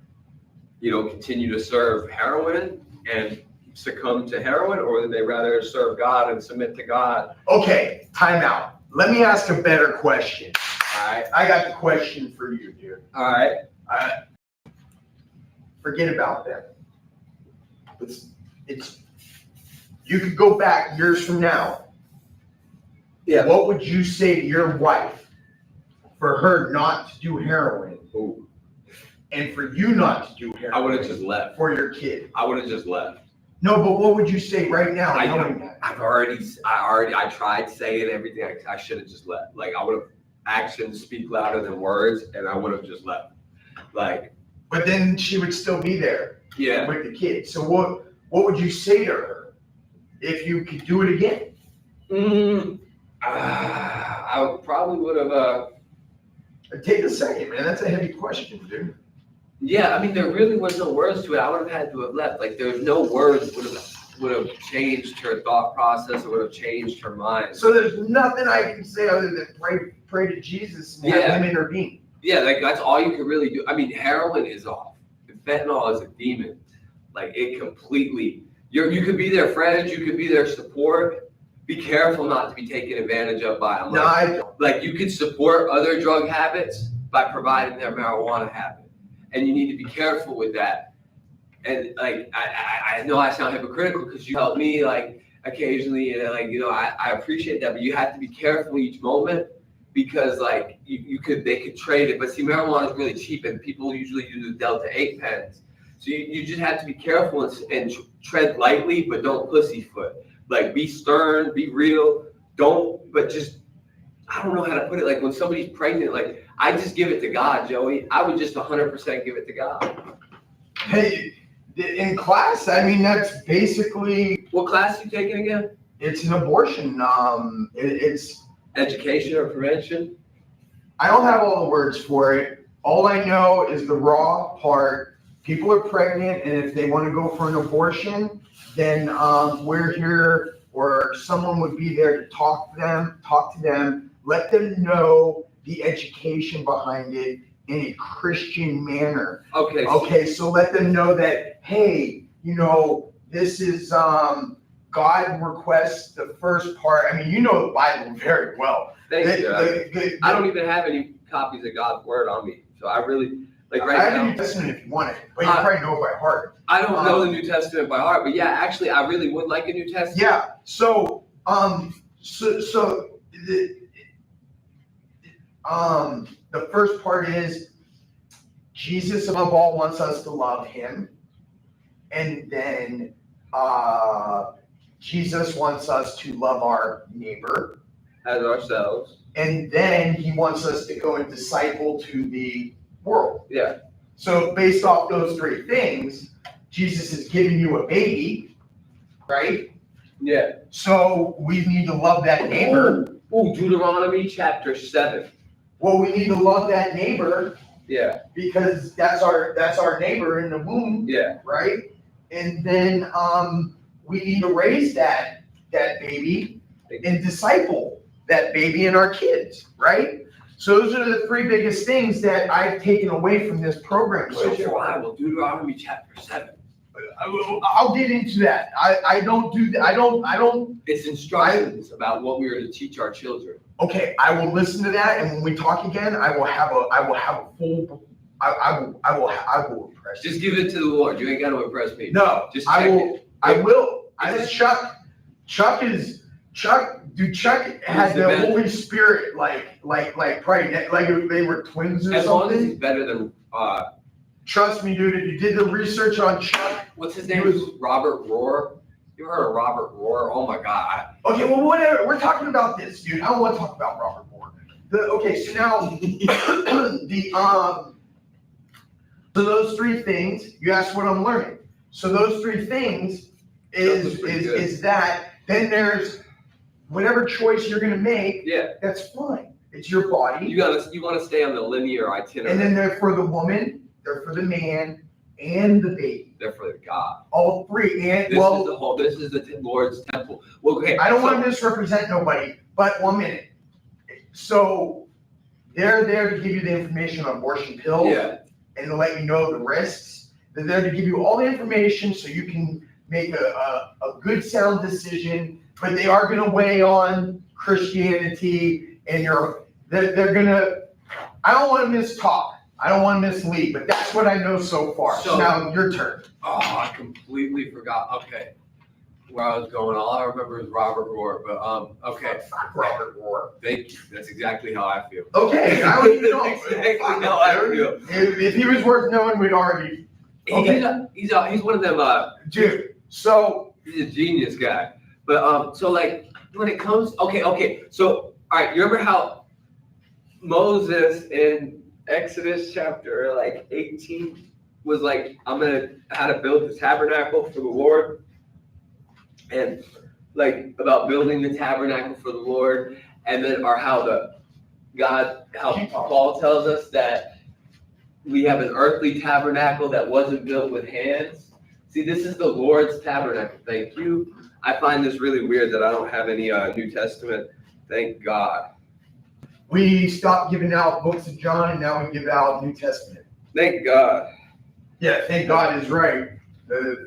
Speaker 2: continue to serve heroin and succumb to heroin, or would they rather serve God and submit to God?
Speaker 1: Okay, time out. Let me ask a better question.
Speaker 2: All right.
Speaker 1: I got the question for you, dude.
Speaker 2: All right.
Speaker 1: Forget about that. You could go back years from now.
Speaker 2: Yeah.
Speaker 1: What would you say to your wife for her not to do heroin?
Speaker 2: Ooh.
Speaker 1: And for you not to do heroin?
Speaker 2: I would have just left.
Speaker 1: For your kid.
Speaker 2: I would have just left.
Speaker 1: No, but what would you say right now?
Speaker 2: I tried saying everything. I should have just left. Like, I would have actions speak louder than words, and I would have just left. Like,
Speaker 1: but then she would still be there.
Speaker 2: Yeah.
Speaker 1: With the kid. So what would you say to her if you could do it again?
Speaker 2: I probably would have.
Speaker 1: Take a second, man. That's a heavy question, dude.
Speaker 2: Yeah, I mean, there really was no words to it. I would have had to have left. Like, there's no words would have changed her thought process or would have changed her mind.
Speaker 1: So there's nothing I can say other than pray to Jesus and have him intervene.
Speaker 2: Yeah, like that's all you can really do. I mean, heroin is off. Fentanyl is a demon. Like, it completely. You could be their friends. You could be their support. Be careful not to be taken advantage of by them.
Speaker 1: No, I don't.
Speaker 2: Like, you could support other drug habits by providing their marijuana habit. And you need to be careful with that. And like, I know I sound hypocritical because you help me like occasionally, and like, I appreciate that, but you have to be careful each moment because like they could trade it. But see, marijuana is really cheap and people usually use the Delta 8 pens. So you just have to be careful and tread lightly, but don't pussyfoot. Like, be stern, be real. I don't know how to put it. Like, when somebody's pregnant, like, I just give it to God, Joey. I would just 100% give it to God.
Speaker 1: Hey, in class, I mean, that's basically.
Speaker 2: What class are you taking again?
Speaker 1: It's an abortion. It's
Speaker 2: education or prevention.
Speaker 1: I don't have all the words for it. All I know is the raw part. People are pregnant, and if they want to go for an abortion, then we're here, or someone would be there to talk to them, let them know the education behind it, in a Christian manner.
Speaker 2: Okay.
Speaker 1: Okay, so let them know that, hey, this is God requests the first part. I mean, you know the Bible very well.
Speaker 2: Thank you. I don't even have any copies of God's word on me, so I really like right
Speaker 1: I have
Speaker 2: now.
Speaker 1: the New Testament if you want it, but you probably know it by heart.
Speaker 2: I don't know the New Testament by heart, but yeah, actually, I really would like a New Testament.
Speaker 1: Yeah. So the first part is Jesus above all wants us to love him, and then Jesus wants us to love our neighbor
Speaker 2: As ourselves.
Speaker 1: and then he wants us to go and disciple to the world.
Speaker 2: Yeah.
Speaker 1: So based off those three things, Jesus is giving you a baby, right?
Speaker 2: Yeah.
Speaker 1: So we need to love that neighbor.
Speaker 2: Ooh, Deuteronomy chapter 7.
Speaker 1: Well, we need to love that neighbor.
Speaker 2: Yeah.
Speaker 1: Because that's our neighbor in the womb.
Speaker 2: Yeah.
Speaker 1: Right? And then we need to raise that baby and disciple that baby and our kids, right? So those are the three biggest things that I've taken away from this program so
Speaker 2: Where's your
Speaker 1: far.
Speaker 2: Bible? Deuteronomy chapter 7.
Speaker 1: I'll get into that. I don't do that. I don't.
Speaker 2: It's instructions about what we are to teach our children.
Speaker 1: Okay, I will listen to that, and when we talk again, I will have a full. I will impress you.
Speaker 2: Just give it to the Lord. You ain't got to impress me.
Speaker 1: No,
Speaker 2: Just
Speaker 1: I
Speaker 2: check
Speaker 1: will.
Speaker 2: it.
Speaker 1: I will. Chuck had
Speaker 2: the
Speaker 1: the
Speaker 2: best.
Speaker 1: Holy Spirit like probably like they were twins or
Speaker 2: As long as he's
Speaker 1: something.
Speaker 2: better than
Speaker 1: Trust me, dude. If you did the research on Chuck,
Speaker 2: what's his name? Robert Rohr. You ever heard of Robert Rohr? Oh my God.
Speaker 1: okay, well, whatever. We're talking about this, dude. I don't want to talk about Robert Moore. Okay, so now so those three things. You asked what I'm learning. So those three things is that. Then there's whatever choice you're gonna make.
Speaker 2: Yeah.
Speaker 1: That's fine. It's your body.
Speaker 2: You want to stay on the linear itinerary.
Speaker 1: And then they're for the woman, they're for the man, and the baby.
Speaker 2: They're for the God.
Speaker 1: All three. And
Speaker 2: This is the Lord's temple. Well, okay.
Speaker 1: I don't want to misrepresent nobody, but 1 minute. So they're there to give you the information on abortion pills.
Speaker 2: Yeah.
Speaker 1: And to let you know the risks. They're there to give you all the information so you can make a good sound decision, but they are going to weigh on Christianity and they're going to, I don't want to mistalk. I don't want to mislead, but that's what I know so far. So now your turn.
Speaker 2: Oh, I completely forgot. Okay. Where I was going, all I remember is Robert Rohr, but okay.
Speaker 1: Fuck Robert Moore.
Speaker 2: Thank you. That's exactly how I feel.
Speaker 1: Okay, I don't even know.
Speaker 2: That's exactly how I feel.
Speaker 1: If he was worth knowing, we'd already. Okay.
Speaker 2: He's one of them.
Speaker 1: Dude, so.
Speaker 2: He's a genius guy. But so like when it comes, okay. So all right, you remember how Moses in Exodus chapter 18 was like, I'm gonna how to build the tabernacle for the Lord, and like about building the tabernacle for the Lord, and then how Paul tells us that we have an earthly tabernacle that wasn't built with hands. See, this is the Lord's tabernacle. Thank you. I find this really weird that I don't have any New Testament. Thank God.
Speaker 1: We stopped giving out books of John, and now we give out New Testament.
Speaker 2: Thank God.
Speaker 1: Yeah, thank God is right.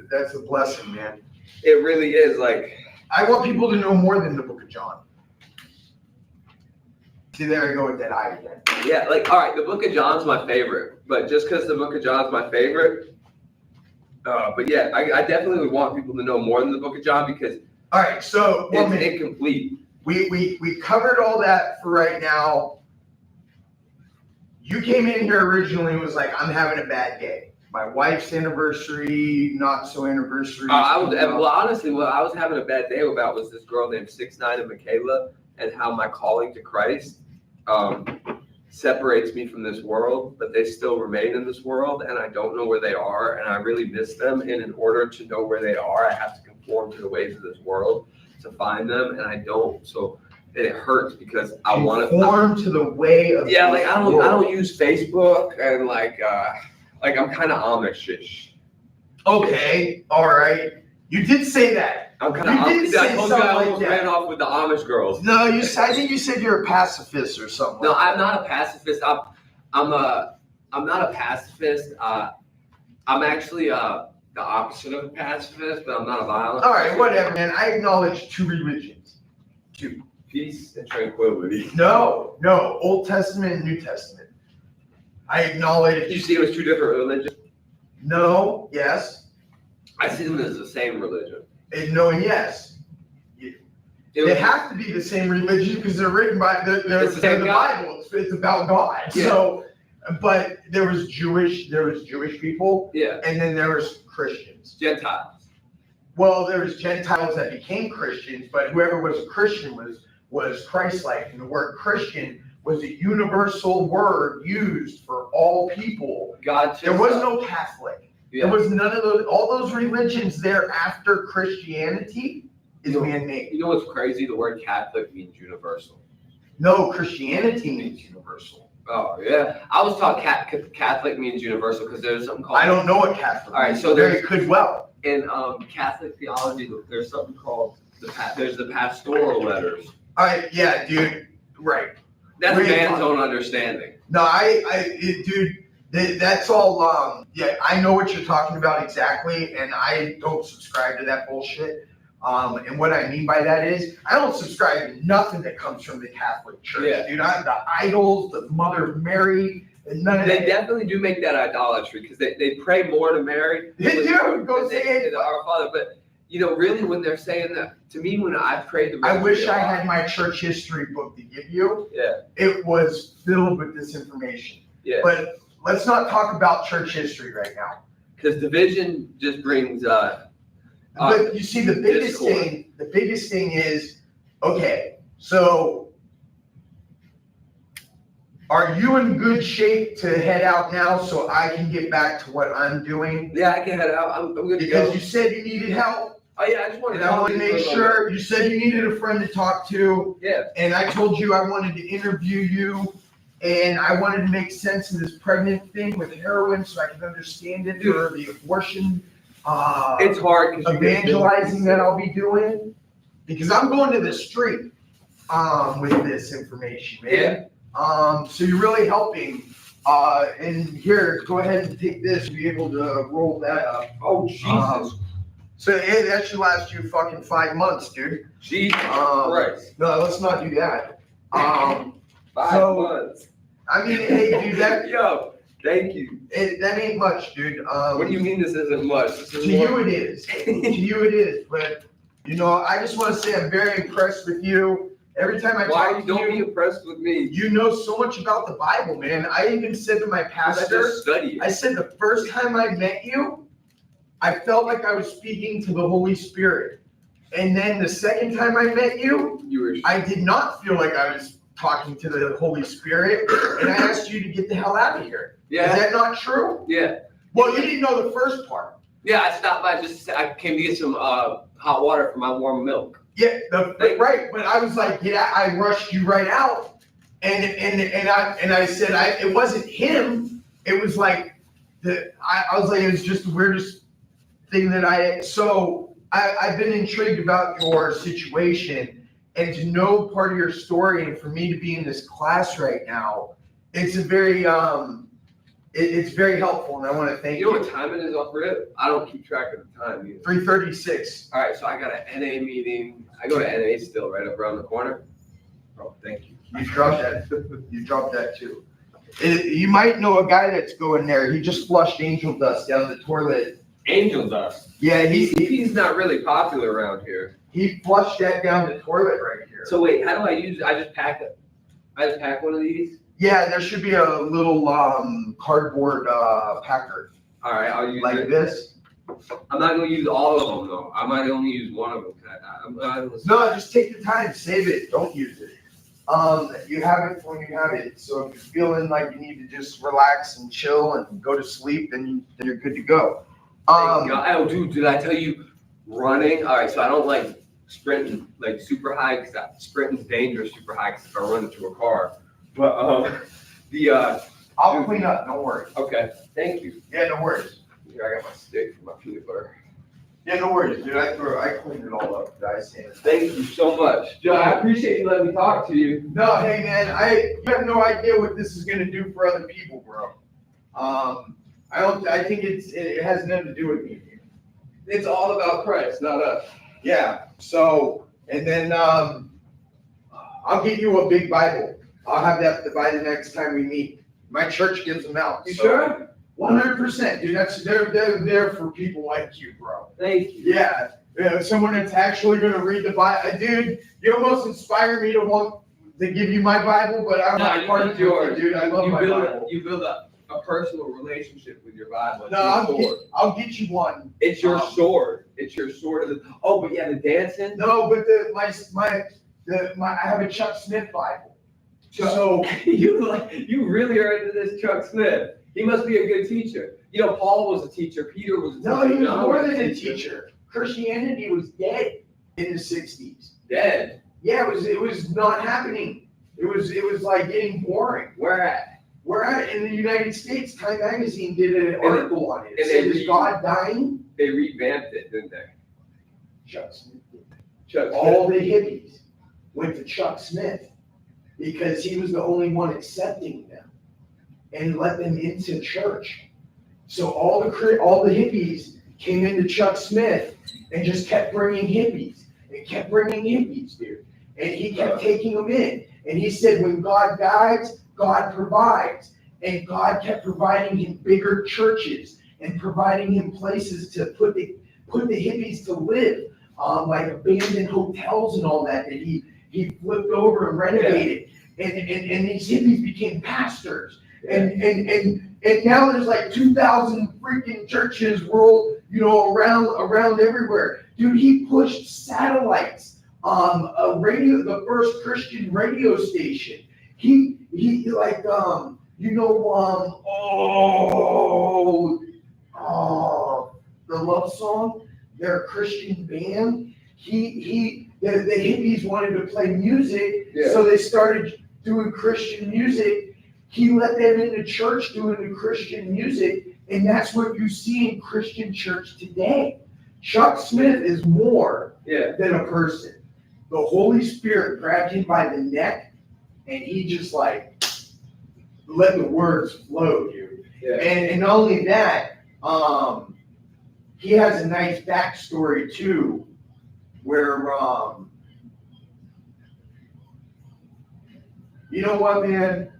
Speaker 1: That's a blessing, man.
Speaker 2: It really is. Like,
Speaker 1: I want people to know more than the book of John. See, there I go with that eye again.
Speaker 2: yeah, like, all right, the book of John's my favorite, but just because the book of John's my favorite, but yeah, I definitely would want people to know more than the book of John because
Speaker 1: All right, so
Speaker 2: it's incomplete.
Speaker 1: we covered all that for right now. You came in here originally and was like, I'm having a bad day. My wife's anniversary, not so anniversary.
Speaker 2: Honestly, what I was having a bad day about was this girl named 6ix9ine and Michaela, and how my calling to Christ separates me from this world, but they still remain in this world, and I don't know where they are, and I really miss them. And in order to know where they are, I have to conform to the ways of this world to find them, and I don't. So it hurts because I want to
Speaker 1: conform to the way of.
Speaker 2: Yeah, like I don't use Facebook, and like I'm kind of Amish-ish.
Speaker 1: Okay, all right. You did say that.
Speaker 2: I'm kind of. I told you I almost ran off with the Amish girls.
Speaker 1: No, I think you said you're a pacifist or something.
Speaker 2: No, I'm not a pacifist. I'm I'm not a pacifist. I'm actually the opposite of a pacifist, but I'm not a violent.
Speaker 1: All right, whatever, man. I acknowledge two religions. Two.
Speaker 2: Peace and tranquility.
Speaker 1: No, Old Testament and New Testament. I acknowledge.
Speaker 2: You see, it was two different religions.
Speaker 1: No, yes.
Speaker 2: I see them as the same religion.
Speaker 1: And no and yes. They have to be the same religion because they're written by the Bible. It's about God.
Speaker 2: Yeah.
Speaker 1: So, but there was Jewish people.
Speaker 2: Yeah.
Speaker 1: And then there was Christians.
Speaker 2: Gentiles.
Speaker 1: Well, there was Gentiles that became Christians, but whoever was a Christian was Christ-like. And the word Christian was a universal word used for all people.
Speaker 2: God.
Speaker 1: There was no Catholic.
Speaker 2: Yeah.
Speaker 1: There was none of those. All those religions there after Christianity is man-made.
Speaker 2: You know what's crazy? The word Catholic means universal.
Speaker 1: No, Christianity means universal.
Speaker 2: Oh yeah, I was taught Catholic means universal because there's something called.
Speaker 1: I don't know what Catholic.
Speaker 2: All right,
Speaker 1: means,
Speaker 2: so
Speaker 1: there could well.
Speaker 2: In Catholic theology, there's something called there's the pastoral letters.
Speaker 1: All right, yeah, dude, right.
Speaker 2: That's man's own understanding.
Speaker 1: No, dude, that's all. Yeah, I know what you're talking about exactly, and I don't subscribe to that bullshit. And what I mean by that is, I don't subscribe to nothing that comes from the Catholic Church, dude. The idols, the Mother of Mary, and none of that.
Speaker 2: They definitely do make that idolatry because they pray more to Mary.
Speaker 1: They do. Go say it.
Speaker 2: To Our Father, but you know, really, when they're saying that to me, when I prayed,
Speaker 1: I wish I had my church history book to give you.
Speaker 2: Yeah.
Speaker 1: It was filled with this information.
Speaker 2: Yeah.
Speaker 1: But let's not talk about church history right now.
Speaker 2: Because division just brings.
Speaker 1: But you see, the biggest thing is, okay, so are you in good shape to head out now so I can get back to what I'm doing?
Speaker 2: Yeah, I can head out. I'm good to
Speaker 1: Because
Speaker 2: go.
Speaker 1: you said you needed help.
Speaker 2: Oh yeah, I just wanted
Speaker 1: And I want to make sure, you said you needed a friend to talk to.
Speaker 2: Yeah.
Speaker 1: And I told you I wanted to interview you. And I wanted to make sense of this pregnant thing with heroin so I could understand it for the abortion.
Speaker 2: It's hard because
Speaker 1: evangelizing that I'll be doing, because I'm going to the street with this information, man.
Speaker 2: Yeah.
Speaker 1: So you're really helping. And here, go ahead and take this. Be able to roll that up.
Speaker 2: Oh Jesus.
Speaker 1: So hey, that should last you fucking 5 months, dude.
Speaker 2: Jesus Christ.
Speaker 1: No, let's not do that.
Speaker 2: 5 months.
Speaker 1: I mean, hey, dude, that
Speaker 2: Yo. Thank you.
Speaker 1: that ain't much, dude.
Speaker 2: What do you mean this isn't much? This is
Speaker 1: To you it is. To you it is. But you know, I just want to say I'm very impressed with you. Every time I
Speaker 2: Why
Speaker 1: talk to
Speaker 2: don't be
Speaker 1: you,
Speaker 2: impressed with me?
Speaker 1: you know so much about the Bible, man. I even said to my
Speaker 2: I
Speaker 1: pastor,
Speaker 2: just study
Speaker 1: I
Speaker 2: it.
Speaker 1: said the first time I met you, I felt like I was speaking to the Holy Spirit. And then the second time I met you,
Speaker 2: You were.
Speaker 1: I did not feel like I was talking to the Holy Spirit. And I asked you to get the hell out of here.
Speaker 2: Yeah.
Speaker 1: Is that not true?
Speaker 2: Yeah.
Speaker 1: Well, you didn't know the first part.
Speaker 2: Yeah. I stopped by I came to get some hot water for my warm milk.
Speaker 1: Yeah, right. But I was like, yeah, I rushed you right out, and I said it wasn't him. It was like I was like, it was just the weirdest thing that I've been intrigued about your situation and to know part of your story, and for me to be in this class right now, it's a very it's very helpful, and I want to thank you.
Speaker 2: You know what time it is off rip? I don't keep track of the time either.
Speaker 1: 3:36.
Speaker 2: All right, so I got an NA meeting. I go to NA still, right up around the corner. Oh, thank you.
Speaker 1: You dropped that. You dropped that too. You might know a guy that's going there. He just flushed angel dust down the toilet.
Speaker 2: Angel dust.
Speaker 1: Yeah,
Speaker 2: he's not really popular around here.
Speaker 1: He flushed that down the toilet right here.
Speaker 2: So wait, how do I use it? I just pack it. I just pack one of these?
Speaker 1: Yeah, there should be a little cardboard packer.
Speaker 2: All right, I'll use
Speaker 1: like
Speaker 2: it.
Speaker 1: this.
Speaker 2: I'm not going to use all of them, though. I might only use one of them.
Speaker 1: No, just take the time. Save it. Don't use it. You have it when you have it. So if you're feeling like you need to just relax and chill and go to sleep, then you're good to go.
Speaker 2: Oh, dude, did I tell you running? All right, so I don't like sprinting like super high because sprinting's dangerous super high because if I run into a car. But
Speaker 1: I'll clean up. Don't worry.
Speaker 2: Okay, thank you.
Speaker 1: Yeah, no worries.
Speaker 2: Here, I got my stick for my peanut butter.
Speaker 1: Yeah, no worries, dude. I cleaned it all up, guys.
Speaker 2: Thank you so much. Joe, I appreciate you letting me talk to you.
Speaker 1: No, hey man, you have no idea what this is gonna do for other people, bro. I think it has nothing to do with me.
Speaker 2: It's all about Christ, not us.
Speaker 1: Yeah. So, and then I'll get you a big Bible. I'll have that by the next time we meet. My church gives them out.
Speaker 2: You
Speaker 1: so,
Speaker 2: sure?
Speaker 1: 100%, dude. They're there for people like you, bro.
Speaker 2: Thank you.
Speaker 1: Yeah. Someone that's actually going to read the Bible. Dude, you almost inspire me to want to give you my Bible, but I'm not part of yours, dude. I love my Bible.
Speaker 2: You build a personal relationship with your Bible.
Speaker 1: No, I'll get you one.
Speaker 2: It's your sword. It's your sword. But yeah, the dancing.
Speaker 1: No, but I have a Chuck Smith Bible. So
Speaker 2: you really are into this Chuck Smith. He must be a good teacher. You know, Paul was a teacher. Peter was a teacher.
Speaker 1: no, he was more than a teacher. Christianity was dead in the 60s.
Speaker 2: Dead.
Speaker 1: Yeah, it was not happening. It was like getting boring.
Speaker 2: Where at?
Speaker 1: We're at in the United States. Time Magazine did an article on it.
Speaker 2: And they
Speaker 1: Is God dying?
Speaker 2: They revamped it, didn't they?
Speaker 1: Chuck Smith.
Speaker 2: Chuck Smith.
Speaker 1: All the hippies went to Chuck Smith because he was the only one accepting them and let them into church. So all the hippies came into Chuck Smith and just kept bringing hippies and kept bringing hippies, dude. And he kept taking them in. And he said, when God guides, God provides. And God kept providing him bigger churches and providing him places to put the hippies to live, like abandoned hotels and all that he flipped over and renovated. And these hippies became pastors. And now there's like 2,000 freaking churches around everywhere. Dude, he pushed satellites. The first Christian radio station. He like the love song. They're a Christian band. The hippies wanted to play music, so they started doing Christian music. He let them into church doing the Christian music, and that's what you see in Christian church today. Chuck Smith is more than a person. The Holy Spirit grabbed him by the neck, and he just like let the words flow, dude. Yeah. And not only that, he has a nice backstory too, where you know what, man?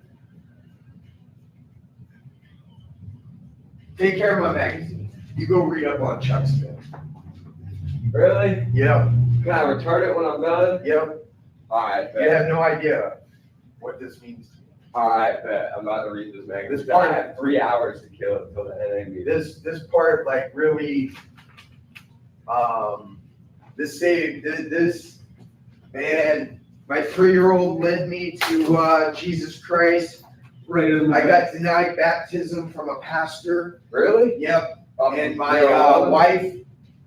Speaker 1: Take care of my magazine. You go read up on Chuck Smith.
Speaker 2: Really?
Speaker 1: Yep.
Speaker 2: Can I return it when I'm done?
Speaker 1: Yep.
Speaker 2: All right.
Speaker 1: You have no idea what this means to me.
Speaker 2: All right, bet. I'm about to read this magazine.
Speaker 1: This part
Speaker 2: I have 3 hours to kill until the NA meeting.
Speaker 1: This part like really this saved this man. My 3-year-old led me to Jesus Christ. I got denied baptism from a pastor.
Speaker 2: Really?
Speaker 1: Yep. And my wife,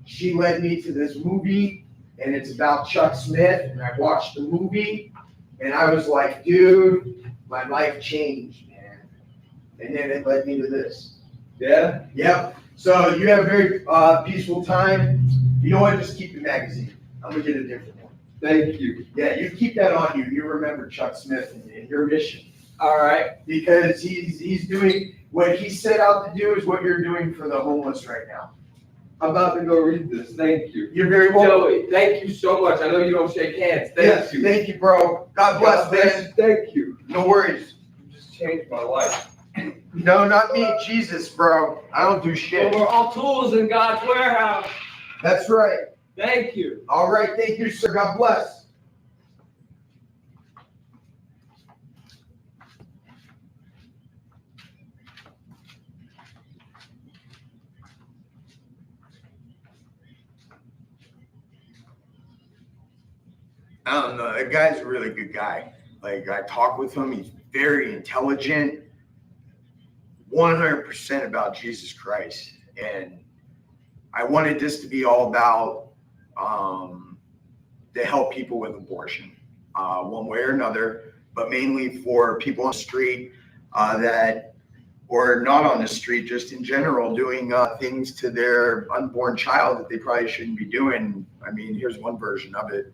Speaker 1: she led me to this movie, and it's about Chuck Smith. And I watched the movie, and I was like, dude, my life changed, man. And then it led me to this.
Speaker 2: Yeah?
Speaker 1: Yep. So you have a very peaceful time. You know what? Just keep the magazine. I'm going to get a different one.
Speaker 2: Thank you.
Speaker 1: Yeah, you keep that on you. You remember Chuck Smith and your mission.
Speaker 2: All right.
Speaker 1: Because he's doing what he set out to do is what you're doing for the homeless right now.
Speaker 2: I'm about to go read this. Thank you.
Speaker 1: You're very welcome.
Speaker 2: Joey, thank you so much. I know you don't shake hands. Thank you.
Speaker 1: Thank you, bro. God bless, man.
Speaker 2: Thank you.
Speaker 1: No worries.
Speaker 2: You just changed my life.
Speaker 1: No, not me. Jesus, bro. I don't do shit.
Speaker 2: Well, we're all tools in God's warehouse.
Speaker 1: That's right.
Speaker 2: Thank you.
Speaker 1: All right. Thank you, sir. God bless. I don't know. That guy's a really good guy. Like, I talk with him. He's very intelligent, 100% about Jesus Christ. And I wanted this to be all about to help people with abortion, one way or another, but mainly for people on the street or not on the street, just in general, doing things to their unborn child that they probably shouldn't be doing. I mean, here's one version of it.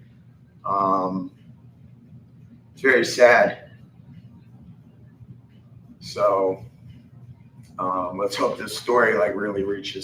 Speaker 1: It's very sad. So
Speaker 4: Let's hope this story like really reaches